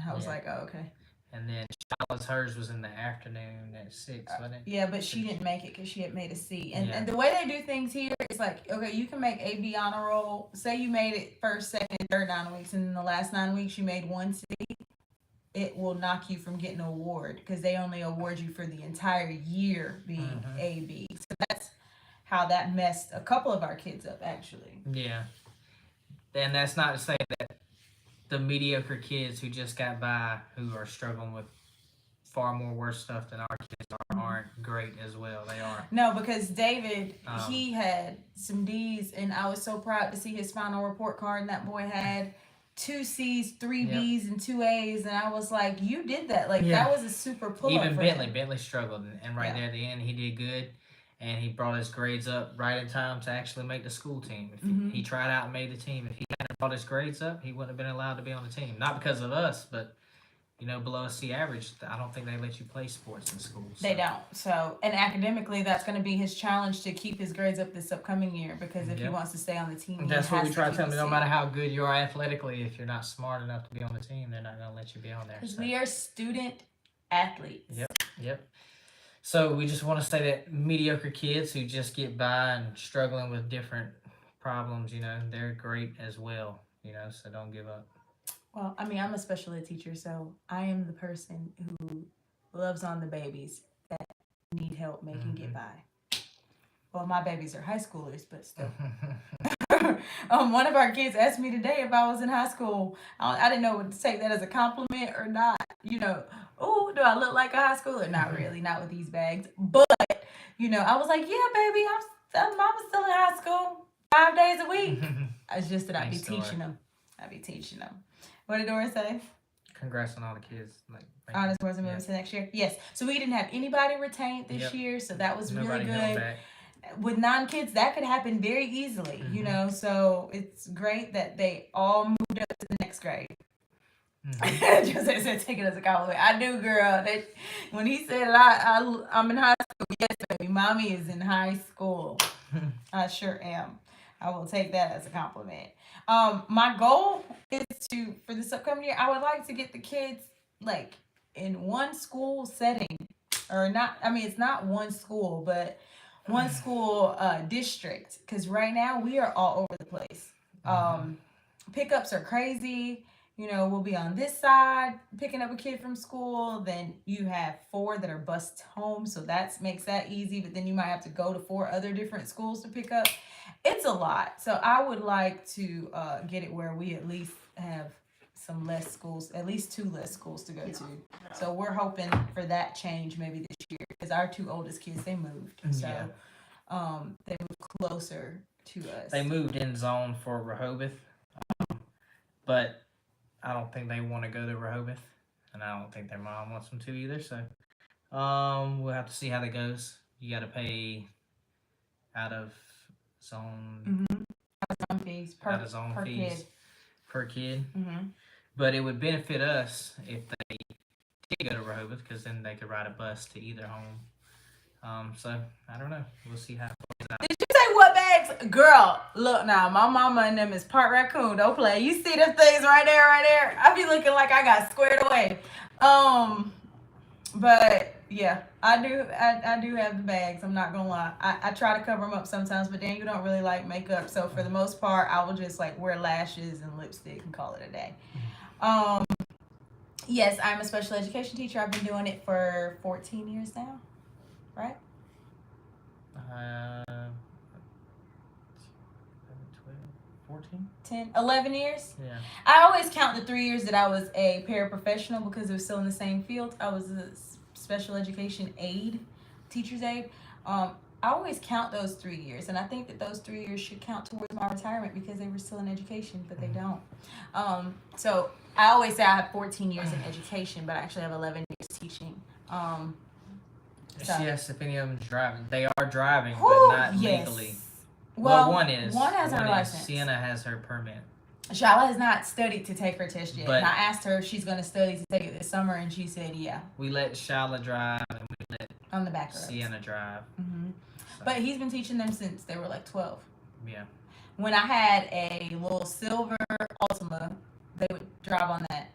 I was like, "Oh, okay." And then Shiloh's, hers was in the afternoon at 6, wasn't it? Yeah, but she didn't make it because she had made a C. And the way they do things here is like, okay, you can make AB honor roll. Say you made it first, second, third 9 weeks, and in the last 9 weeks you made 1 C. It will knock you from getting an award because they only award you for the entire year being AB. So that's how that messed a couple of our kids up, actually. Yeah. And that's not to say that the mediocre kids who just got by, who are struggling with far more worse stuff than our kids aren't great as well. They are. No, because David, he had some D's, and I was so proud to see his final report card, and that boy had 2 C's, 3 B's, and 2 A's, and I was like, you did that. Like, that was a super pull-up. Even Bentley struggled, and right there at the end, he did good, and he brought his grades up right in time to actually make the school team. If he tried out and made the team. If he hadn't brought his grades up, he wouldn't have been allowed to be on the team. Not because of us, but below a C average, I don't think they let you play sports in school. So. They don't. So, and academically, that's going to be his challenge to keep his grades up this upcoming year, because if he wants to stay on the team, that's what we try to tell him. No matter how good you are athletically, if you're not smart enough to be on the team, they're not going to let you be on there. Because we are student athletes. Yep. So we just want to say that mediocre kids who just get by and struggling with different problems, they're great as well, so don't give up. Well, I mean, I'm a special ed teacher, so I am the person who loves on the babies that need help making get by. Well, my babies are high schoolers, but still. One of our kids asked me today if I was in high school. I didn't know what to take that as a compliment or not. Oh, do I look like a high schooler? Not really, not with these bags. But I was like, yeah, baby, I was still in high school 5 days a week. It's just that I'd be teaching them. What did Dora say? Congrats on all the kids. Honest words and moving to next year. Yes. So we didn't have anybody retained this year, so that was really good. With 9 kids, that could happen very easily, So it's great that they all moved up to the next grade. Jose said, take it as a compliment. I do, girl. When he said I'm in high school, yes, baby, mommy is in high school. I sure am. I will take that as a compliment. My goal is for this upcoming year, I would like to get the kids in one school setting, or not. I mean, it's not one school, but one school district. Because right now we are all over the place. Pickups are crazy. We'll be on this side picking up a kid from school. Then you have 4 that are bused home, so that makes that easy. But then you might have to go to 4 other different schools to pick up. It's a lot. So I would like to get it where we at least have some less schools, at least 2 less schools to go to. So we're hoping for that change maybe this year, because our 2 oldest kids, they moved. So they moved closer to us. They moved in zone for Rehoboth, but I don't think they want to go to Rehoboth, and I don't think their mom wants them to either. So we'll have to see how that goes. You got to pay out of zone fees per kid. But it would benefit us if they did go to Rehoboth, because then they could ride a bus to either home. So I don't know. We'll see how it plays out. Did you say what bags? Girl, look now. My mama and them is part raccoon. Don't play. You see them things right there? I be looking like I got squared away. But yeah, I do have the bags. I'm not gonna lie. I try to cover them up sometimes, but then you don't really like makeup. So for the most part, I will just wear lashes and lipstick and call it a day. Yes, I'm a special education teacher. I've been doing it for 14 years now, right? 11 years. Yeah. I always count the 3 years that I was a paraprofessional, because it was still in the same field. I was a special education aide, teacher's aide. I always count those 3 years, and I think that those 3 years should count towards my retirement, because they were still in education, but they don't. So I always say I have 14 years in education, but I actually have 11 years teaching. Yes, if any of them driving, they are driving, but not legally. Well, one has her license. Sienna has her permit. Shala has not studied to take her test yet. And I asked her if she's going to study to take it this summer, and she said yeah. We let Shala drive, and we let on the back roads. Sienna drive. So. But he's been teaching them since they were 12. Yeah. When I had a little silver Altima, they would drive on that.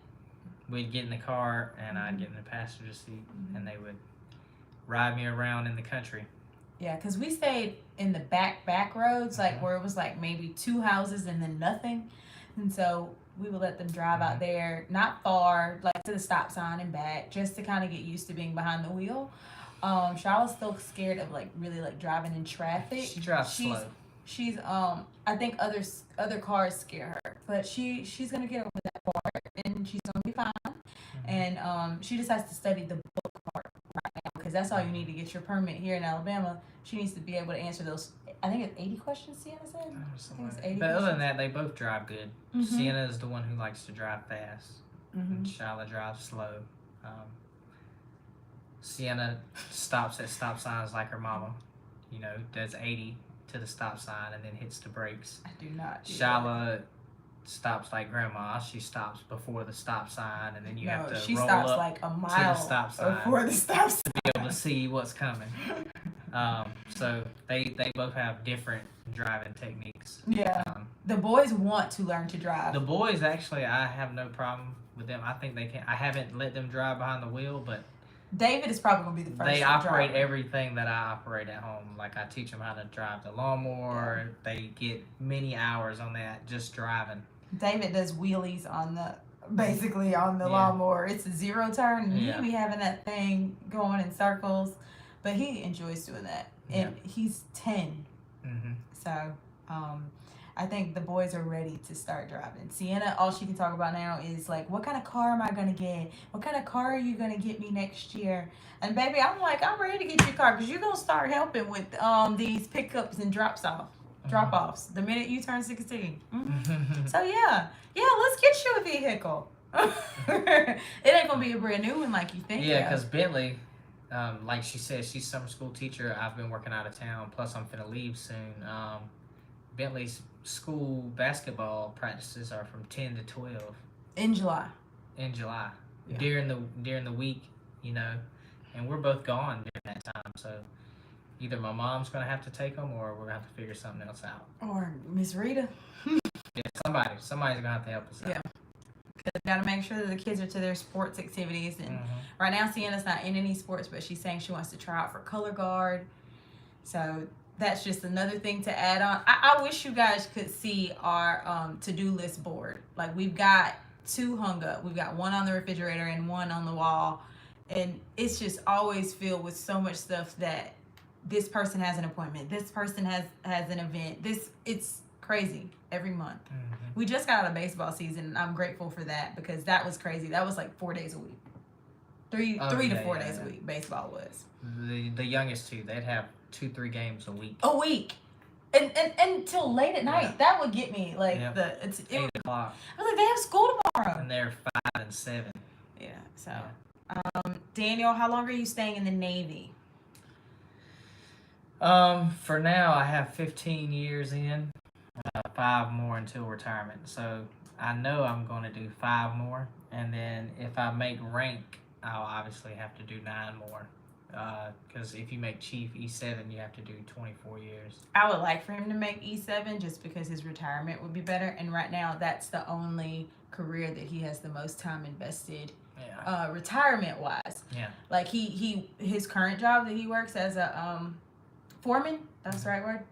We'd get in the car, and I'd get in the passenger seat, and they would ride me around in the country. Yeah, because we stayed in the back roads, where it was maybe 2 houses and then nothing. And so we would let them drive out there, not far, to the stop sign and back, just to kind of get used to being behind the wheel. Charlotte's still scared of really driving in traffic. She drives slow. She's I think other cars scare her, but she's gonna get over that part, and she's gonna be fine. And she just has to study the book part right now, because that's all you need to get your permit here in Alabama. She needs to be able to answer those. I think it's 80 questions, Sienna said. I think it's 80 but other than questions. that, they both drive good. Sienna is the one who likes to drive fast, and Shyla drives slow. Sienna stops at stop signs like her mama. Does 80 to the stop sign and then hits the brakes. I do not. Shyla stops like grandma. She stops before the stop sign, and then you have to she roll stops up a mile to the stop sign before the stop sign to be able to see what's coming. So they both have different driving techniques. Yeah. The boys want to learn to drive. The boys, actually, I have no problem with them. I think they can. I haven't let them drive behind the wheel, but David is probably going to be the first. They operate everything that I operate at home. I teach them how to drive the lawnmower. They get many hours on that just driving. David does wheelies on the lawnmower. It's a 0 turn, and you be having that thing going in circles, but he enjoys doing that. And he's 10. Mm-hmm. So, I think the boys are ready to start driving. Sienna, all she can talk about now is like, what kind of car am I gonna get? What kind of car are you gonna get me next year? And baby, I'm like, I'm ready to get you a car because you're gonna start helping with these pickups and drop offs the minute you turn 16. So yeah, let's get you a vehicle. It ain't gonna be a brand new one like you think. Yeah, because Bentley, like she said, she's summer school teacher. I've been working out of town. Plus, I'm finna leave soon. Bentley's school basketball practices are from 10 to 12 in July. in July. Yeah. During the week, and we're both gone during that time. So either my mom's gonna have to take them, or we're gonna have to figure something else out. Or Miss Rita. Yeah, somebody's gonna have to help us out. Yeah. Because got to make sure that the kids are to their sports activities. And right now, Sienna's not in any sports, but she's saying she wants to try out for color guard. So that's just another thing to add on. I wish you guys could see our to-do list board. Like, we've got 2 hung up. We've got one on the refrigerator and one on the wall. And it's just always filled with so much stuff that this person has an appointment. This person has an event. It's crazy every month. We just got out of baseball season, and I'm grateful for that because that was crazy. That was like 4 days a week. Three to 4 days a week, baseball was. The youngest 2, they'd have 2-3 games a week. A week. And until late at night. Yeah. That would get me. Like, it's 8 o'clock. I was like, they have school tomorrow. And they're 5 and 7. Yeah, so. Daniel, how long are you staying in the Navy? For now, I have 15 years in, 5 more until retirement. So I know I'm going to do 5 more, and then if I make rank, I'll obviously have to do 9 more. Because if you make Chief E7, you have to do 24 years. I would like for him to make E7 just because his retirement would be better. And right now, that's the only career that he has the most time invested. Yeah. Retirement wise. Yeah. Like his current job that he works as a foreman. That's the right word.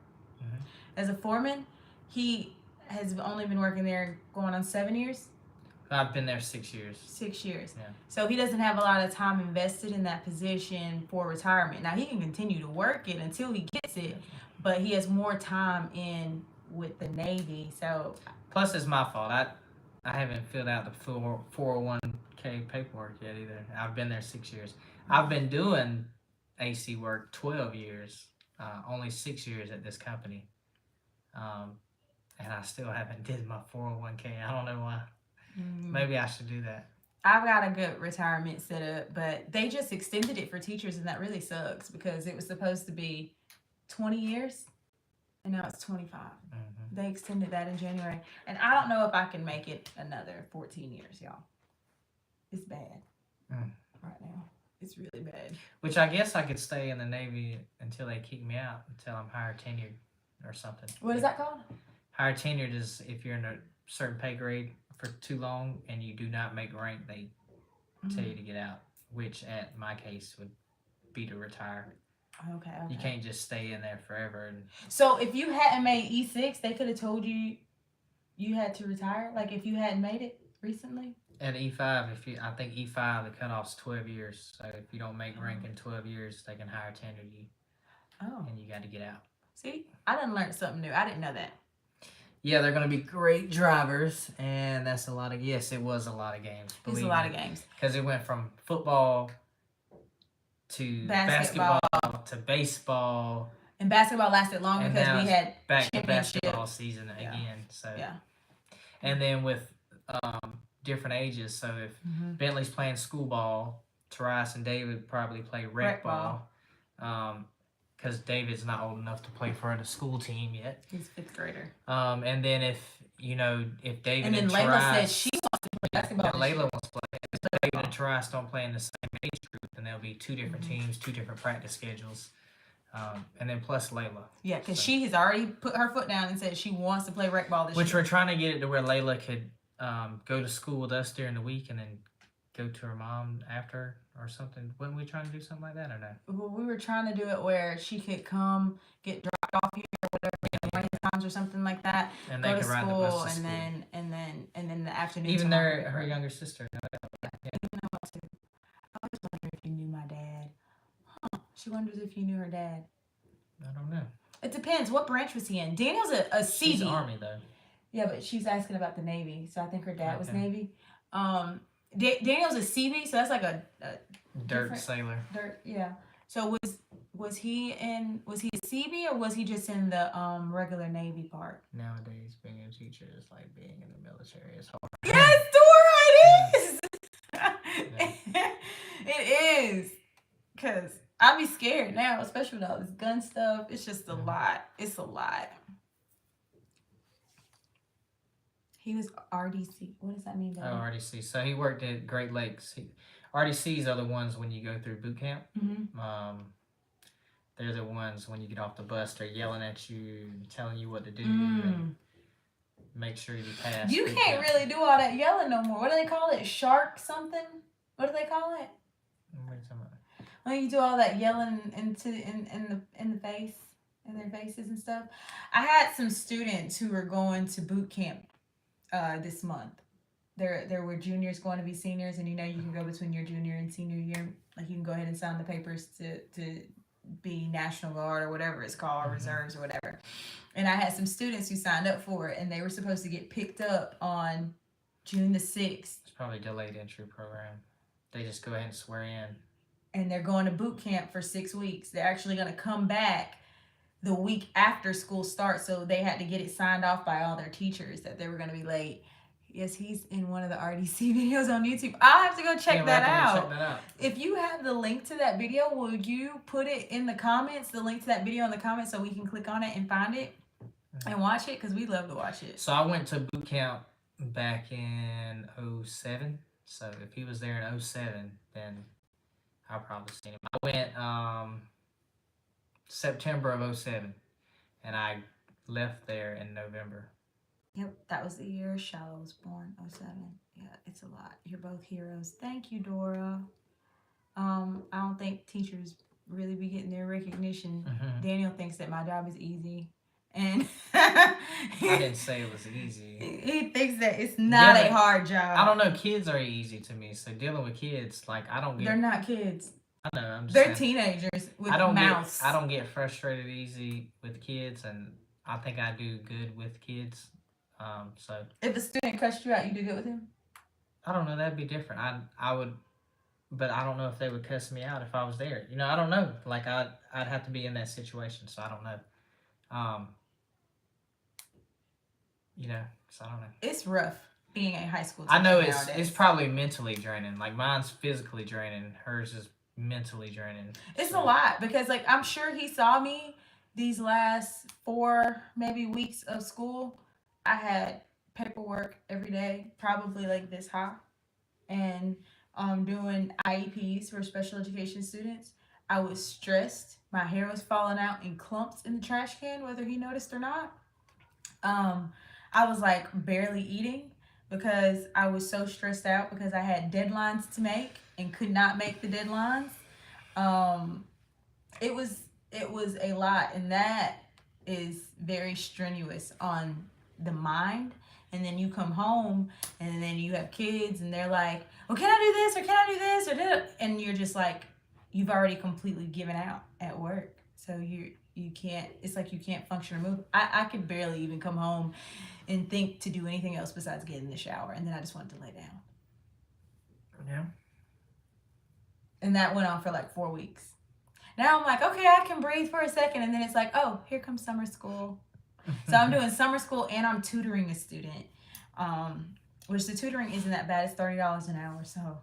As a foreman, he has only been working there going on 7 years. I've been there 6 years. 6 years. Yeah. So he doesn't have a lot of time invested in that position for retirement. Now he can continue to work it until he gets it, but he has more time in with the Navy. So plus it's my fault. I haven't filled out the full 401k paperwork yet either. I've been there 6 years. I've been doing AC work 12 years. Only 6 years at this company. And I still haven't did my 401k. I don't know why. Maybe I should do that. I've got a good retirement set up, but they just extended it for teachers, and that really sucks because it was supposed to be 20 years, and now it's 25. They extended that in January, and I don't know if I can make it another 14 years, y'all. It's bad right now. It's really bad. Which I guess I could stay in the Navy until they kick me out, until I'm higher tenured or something. What is that called? Higher tenured is if you're in a certain pay grade for too long and you do not make rank, they tell you to get out, which at my case would be to retire. Okay. You can't just stay in there forever. So if you hadn't made E6, they could have told you you had to retire? Like if you hadn't made it recently? At E5, I think E5, the cutoff's 12 years. So if you don't make rank in 12 years, they can higher tenure you. Oh. And you got to get out. See, I done learned something new. I didn't know that. Yeah, they're going to be great drivers, and that's a lot of, yes, it was a lot of games. It was a lot of games. Because it went from football to basketball to baseball. And basketball lasted long because we had back to basketball season again. So yeah. And then with different ages, so if Bentley's playing school ball, Tarice and David probably play rec ball. Because David's not old enough to play for the school team yet. He's 5th grader. And then if David and then Layla said she wants to play basketball. Layla wants to play. If David and Tarice don't play in the same age group, then there'll be 2 different teams, 2 different practice schedules. And then plus Layla. Yeah, because she has already put her foot down and said she wants to play rec ball this year. Which we're trying to get it to where Layla could go to school with us during the week and then go to her mom after or something. Wasn't we trying to do something like that or no? Well, we were trying to do it where she could come get dropped off here or whatever, times or something like that. And go they to could ride the bus to school. And then the afternoon. Even her younger sister. I was wondering if you knew my dad. She wonders if you knew her dad. I don't know. It depends. What branch was he in? Daniel's a CB. She's Army though. Yeah, but she's asking about the Navy, so I think her dad was Okay. Navy. Daniel's a CB, so that's like a Dirt sailor. dirt. Yeah. So was he a CB or was he just in the regular Navy part? Nowadays, being a teacher is like being in the military. It's hard. Yes, Dora, it is. Yeah. It is. Cause I be scared now, especially with all this gun stuff. It's just a lot. It's a lot. He was RDC. What does that mean? Oh, RDC. So he worked at Great Lakes. RDCs are the ones when you go through boot camp. Mm-hmm. They're the ones when you get off the bus, they're yelling at you, telling you what to do, and make sure you pass. You can't really do all that yelling no more. What do they call it? Shark something? What do they call it? What are you talking about? When you do all that yelling in the face, in their faces and stuff. I had some students who were going to boot camp this month. There were juniors going to be seniors, and you can go between your junior and senior year. Like you can go ahead and sign the papers to be National Guard or whatever it's called, reserves or whatever. And I had some students who signed up for it, and they were supposed to get picked up on June the 6th. It's probably a delayed entry program. They just go ahead and swear in. And they're going to boot camp for 6 weeks. They're actually going to come back the week after school starts, so they had to get it signed off by all their teachers that they were going to be late. Yes, he's in one of the RDC videos on YouTube. I'll have to go check that out. If you have the link to that video, will you put it in the comments, the link to that video in the comments so we can click on it and find it and watch it? Because we love to watch it. So I went to boot camp back in 07. So if he was there in 07, then I'll probably seen him. I went September of 07, and I left there in November. Yep, that was the year Shallow was born, 07. Yeah, it's a lot. You're both heroes. Thank you, Dora. I don't think teachers really be getting their recognition. Daniel thinks that my job is easy. And I didn't say it was easy. He thinks that it's not a hard job. I don't know. Kids are easy to me. So dealing with kids, like I don't get. They're not kids. I know. I'm just They're saying, teenagers with mouths. I don't get frustrated easy with kids, and I think I do good with kids. So if a student cussed you out, you do good with him? I don't know. That'd be different. I would, but I don't know if they would cuss me out if I was there. I don't know. Like I'd have to be in that situation, so I don't know. So I don't know. It's rough being a high school teacher. I know nowadays. It's probably mentally draining. Like mine's physically draining. Hers is mentally draining. It's a lot because like I'm sure he saw me these last 4 maybe weeks of school. I had paperwork every day, probably like this high, and doing IEPs for special education students. I was stressed. My hair was falling out in clumps in the trash can, whether he noticed or not. I was like barely eating because I was so stressed out because I had deadlines to make and could not make the deadlines. It was a lot, and that is very strenuous on the mind. And then you come home and then you have kids and they're like, well, can I do this or can I do this or and you're just like, you've already completely given out at work, so you can't, it's like you can't function or move. I could barely even come home and think to do anything else besides get in the shower, and then I just wanted to lay down. Yeah. And that went on for like 4 weeks. Now I'm like, okay, I can breathe for a second, and then it's like, oh, here comes summer school. So I'm doing summer school and I'm tutoring a student, which the tutoring isn't that bad. It's $30 an hour, so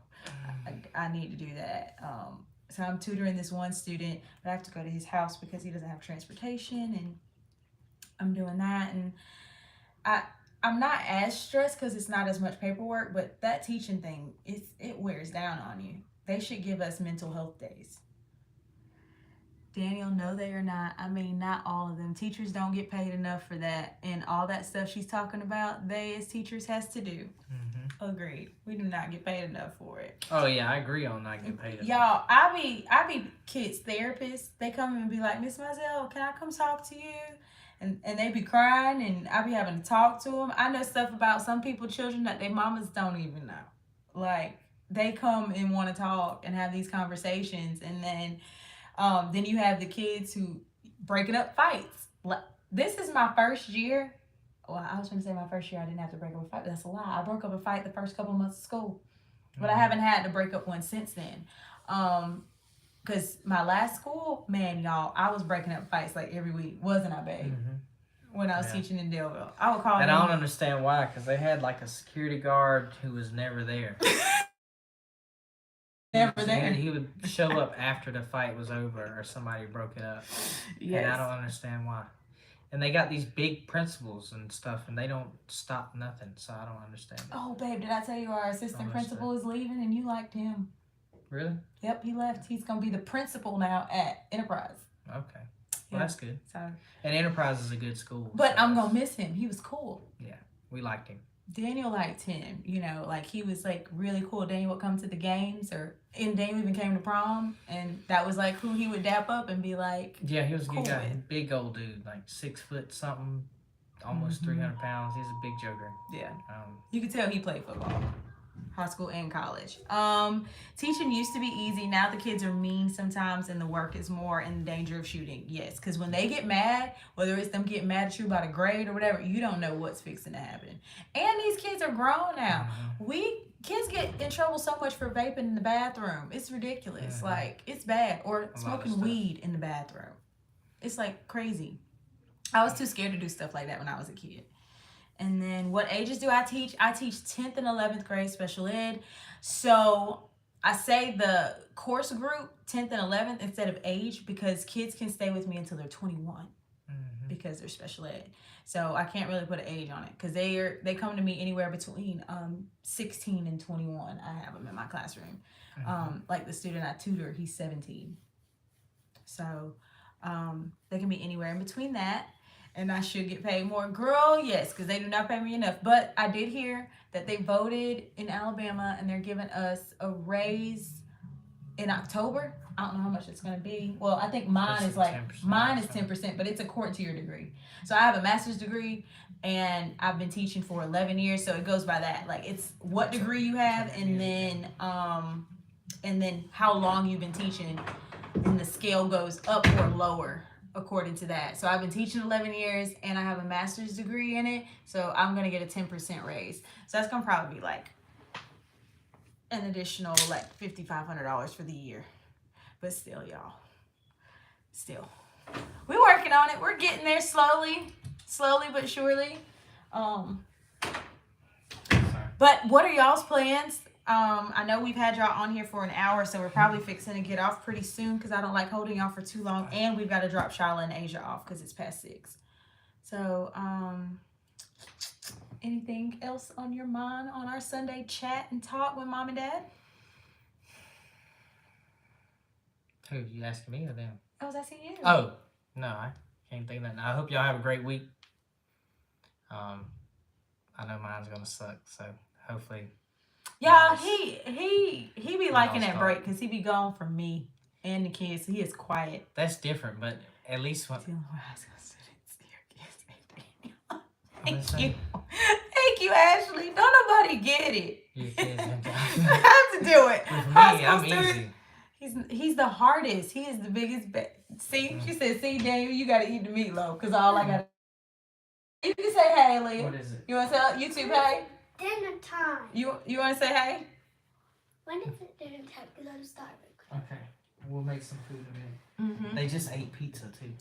I need to do that. So I'm tutoring this one student, but I have to go to his house because he doesn't have transportation, and I'm doing that. And I'm not as stressed because it's not as much paperwork, but that teaching thing, it wears down on you. They should give us mental health days. Daniel, no, they are not. I mean, not all of them. Teachers don't get paid enough for that. And all that stuff she's talking about, they as teachers has to do. Agreed. We do not get paid enough for it. Oh, yeah, I agree on not getting paid enough. Y'all, I be kids therapists. They come and be like, Miss Mizell, can I come talk to you? And they be crying, and I be having to talk to them. I know stuff about some people's children that their mamas don't even know. Like, they come and want to talk and have these conversations, and then you have the kids who breaking up fights. This is my first year. Well, I was going to say my first year I didn't have to break up a fight, but that's a lie. I broke up a fight the first couple months of school, but I haven't had to break up one since then. Because my last school, man, y'all, I was breaking up fights like every week, wasn't I, babe? When I was teaching in Delville, I would call and him. I don't understand why, because they had like a security guard who was never there. Never there. He would show up after the fight was over or somebody broke it up. Yes. And I don't understand why. And they got these big principals and stuff, and they don't stop nothing, so I don't understand it. Oh, babe, did I tell you our assistant principal is leaving and you liked him? Really? Yep, he left. He's going to be the principal now at Enterprise. Okay. Well, that's good. So, and Enterprise is a good school. But so I'm going to miss him. He was cool. Yeah, we liked him. Daniel liked him. You know, like he was like really cool. Daniel would come to the games, and Daniel even came to prom, and that was like who he would dap up and be like. Yeah, he was a good guy. Big old dude, like 6 foot something, almost 300 pounds. He's a big joker. Yeah. You could tell he played football. High school and college. Teaching used to be easy. Now the kids are mean sometimes, and the work is more in danger of shooting. Yes, because when they get mad, whether it's them getting mad at you about a grade or whatever, you don't know what's fixing to happen. And these kids are grown now. Kids get in trouble so much for vaping in the bathroom. It's ridiculous. Like, it's bad. Or smoking weed in the bathroom. It's like crazy. I was too scared to do stuff like that when I was a kid. And then what ages do I teach? I teach 10th and 11th grade special ed. So I say the course group, 10th and 11th, instead of age, because kids can stay with me until they're 21 because they're special ed. So I can't really put an age on it because they come to me anywhere between 16 and 21. I have them in my classroom. Like the student I tutor, he's 17. So they can be anywhere in between that. And I should get paid more. Girl, yes, because they do not pay me enough. But I did hear that they voted in Alabama and they're giving us a raise in October. I don't know how much it's going to be. Well, I think mine is 10%, but it's according to your degree. So I have a master's degree and I've been teaching for 11 years. So it goes by that. Like it's what degree you have and then how long you've been teaching. And the scale goes up or lower according to that. So I've been teaching 11 years and I have a master's degree in it. So I'm going to get a 10% raise. So that's going to probably be like an additional like $5,500 for the year. But still, y'all. Still. We're working on it. We're getting there slowly but surely. But what are y'all's plans? I know we've had y'all on here for an hour, so we're probably fixing to get off pretty soon because I don't like holding y'all for too long. And we've got to drop Shyla and Asia off because it's past 6. So, anything else on your mind on our Sunday chat and talk with Mom and Dad? Who, you asking me or them? I was asking you. Oh, no, I can't think of that. I hope y'all have a great week. I know mine's going to suck, so hopefully... Yeah, he be liking that break because he be gone from me and the kids. So he is quiet. That's different, but at least when... Thank you, Ashley. Don't nobody get it. Your kids I have to do it. With me, I'm easy. He's the hardest. He is the biggest. See, she said, "See, Daniel, you got to eat the meatloaf because all I got." You can say hey, Leah. What is it? You want to say YouTube hey? Dinner time. You want to say hey? When is it dinner time? Because I'm starving. Okay, we'll make some food in a minute. They just ate pizza too.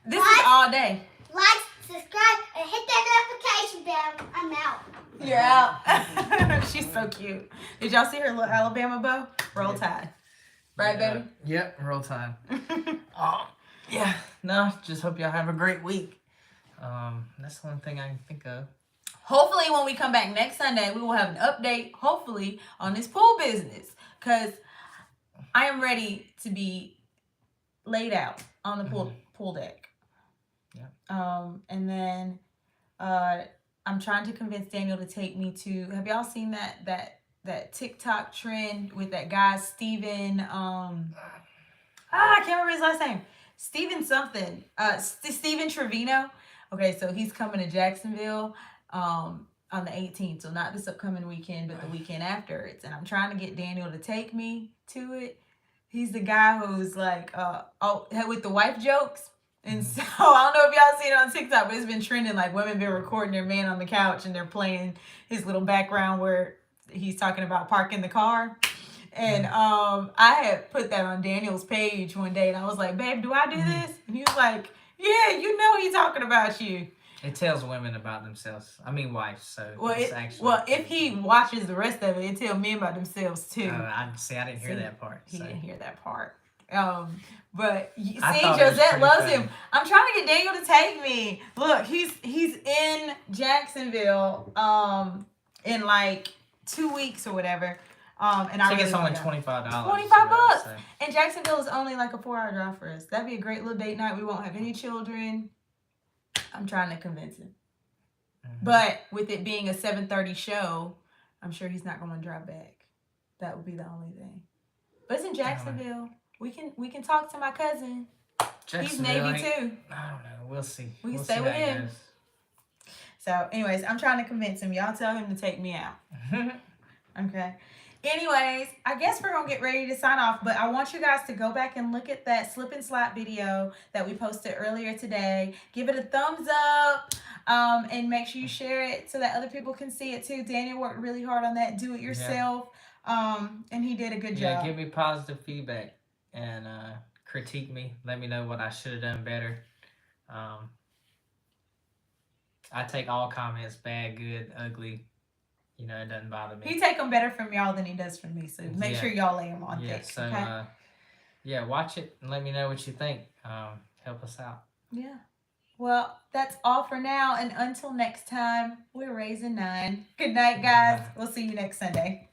This is all day. Like, subscribe, and hit that notification bell. I'm out. You're out. She's so cute. Did y'all see her little Alabama bow? Roll Tide. Right, baby? Yep, roll Tide. Yeah. No, just hope y'all have a great week. That's the one thing I can think of. Hopefully when we come back next Sunday, we will have an update, hopefully, on this pool business. Because I am ready to be laid out on the pool deck. Yeah. And then I'm trying to convince Daniel to take me to... Have y'all seen that TikTok trend with that guy, Steven... I can't remember his last name. Steven something. Steven Trevino. Okay, so he's coming to Jacksonville on the 18th. So not this upcoming weekend, but the weekend after it. And I'm trying to get Daniel to take me to it. He's the guy who's like, with the wife jokes. And so I don't know if y'all seen it on TikTok, but it's been trending. Like women been recording their man on the couch and they're playing his little background where he's talking about parking the car. And I had put that on Daniel's page one day, and I was like, "Babe, do I do this?" And he was like, "Yeah, you know he's talking about you." It tells women about themselves. I mean, wives. So Well, it's actually. if he watches the rest of it, it tells men about themselves too. I didn't hear that part. He So. didn't hear that part. But see, thought it was Josette pretty loves funny. him. I'm trying to get Daniel to take me. Look, he's in Jacksonville in like 2 weeks or whatever. And I think really it's only wanna go. $25. $25. And Jacksonville is only like a 4-hour drive for us. That'd be a great little date night. We won't have any children. I'm trying to convince him. But with it being a 7:30 show, I'm sure he's not going to drive back. That would be the only thing. But it's in Jacksonville. We can talk to my cousin. He's Navy too. I don't know. We'll see. We can We'll stay see with how it him. goes. So, anyways, I'm trying to convince him. Y'all tell him to take me out. Okay. Anyways, I guess we're going to get ready to sign off, but I want you guys to go back and look at that slip and slap video that we posted earlier today. Give it a thumbs up, and make sure you share it so that other people can see it too. Daniel worked really hard on that. Do it yourself. And he did a good job. Yeah, give me positive feedback and critique me. Let me know what I should have done better. I take all comments, bad, good, ugly. You know, it doesn't bother me. He take them better from y'all than he does from me, so make sure y'all lay them on thick. So, okay? watch it and let me know what you think. Help us out. Yeah. Well, that's all for now, and until next time, we're raising 9. Good night, guys. We'll see you next Sunday.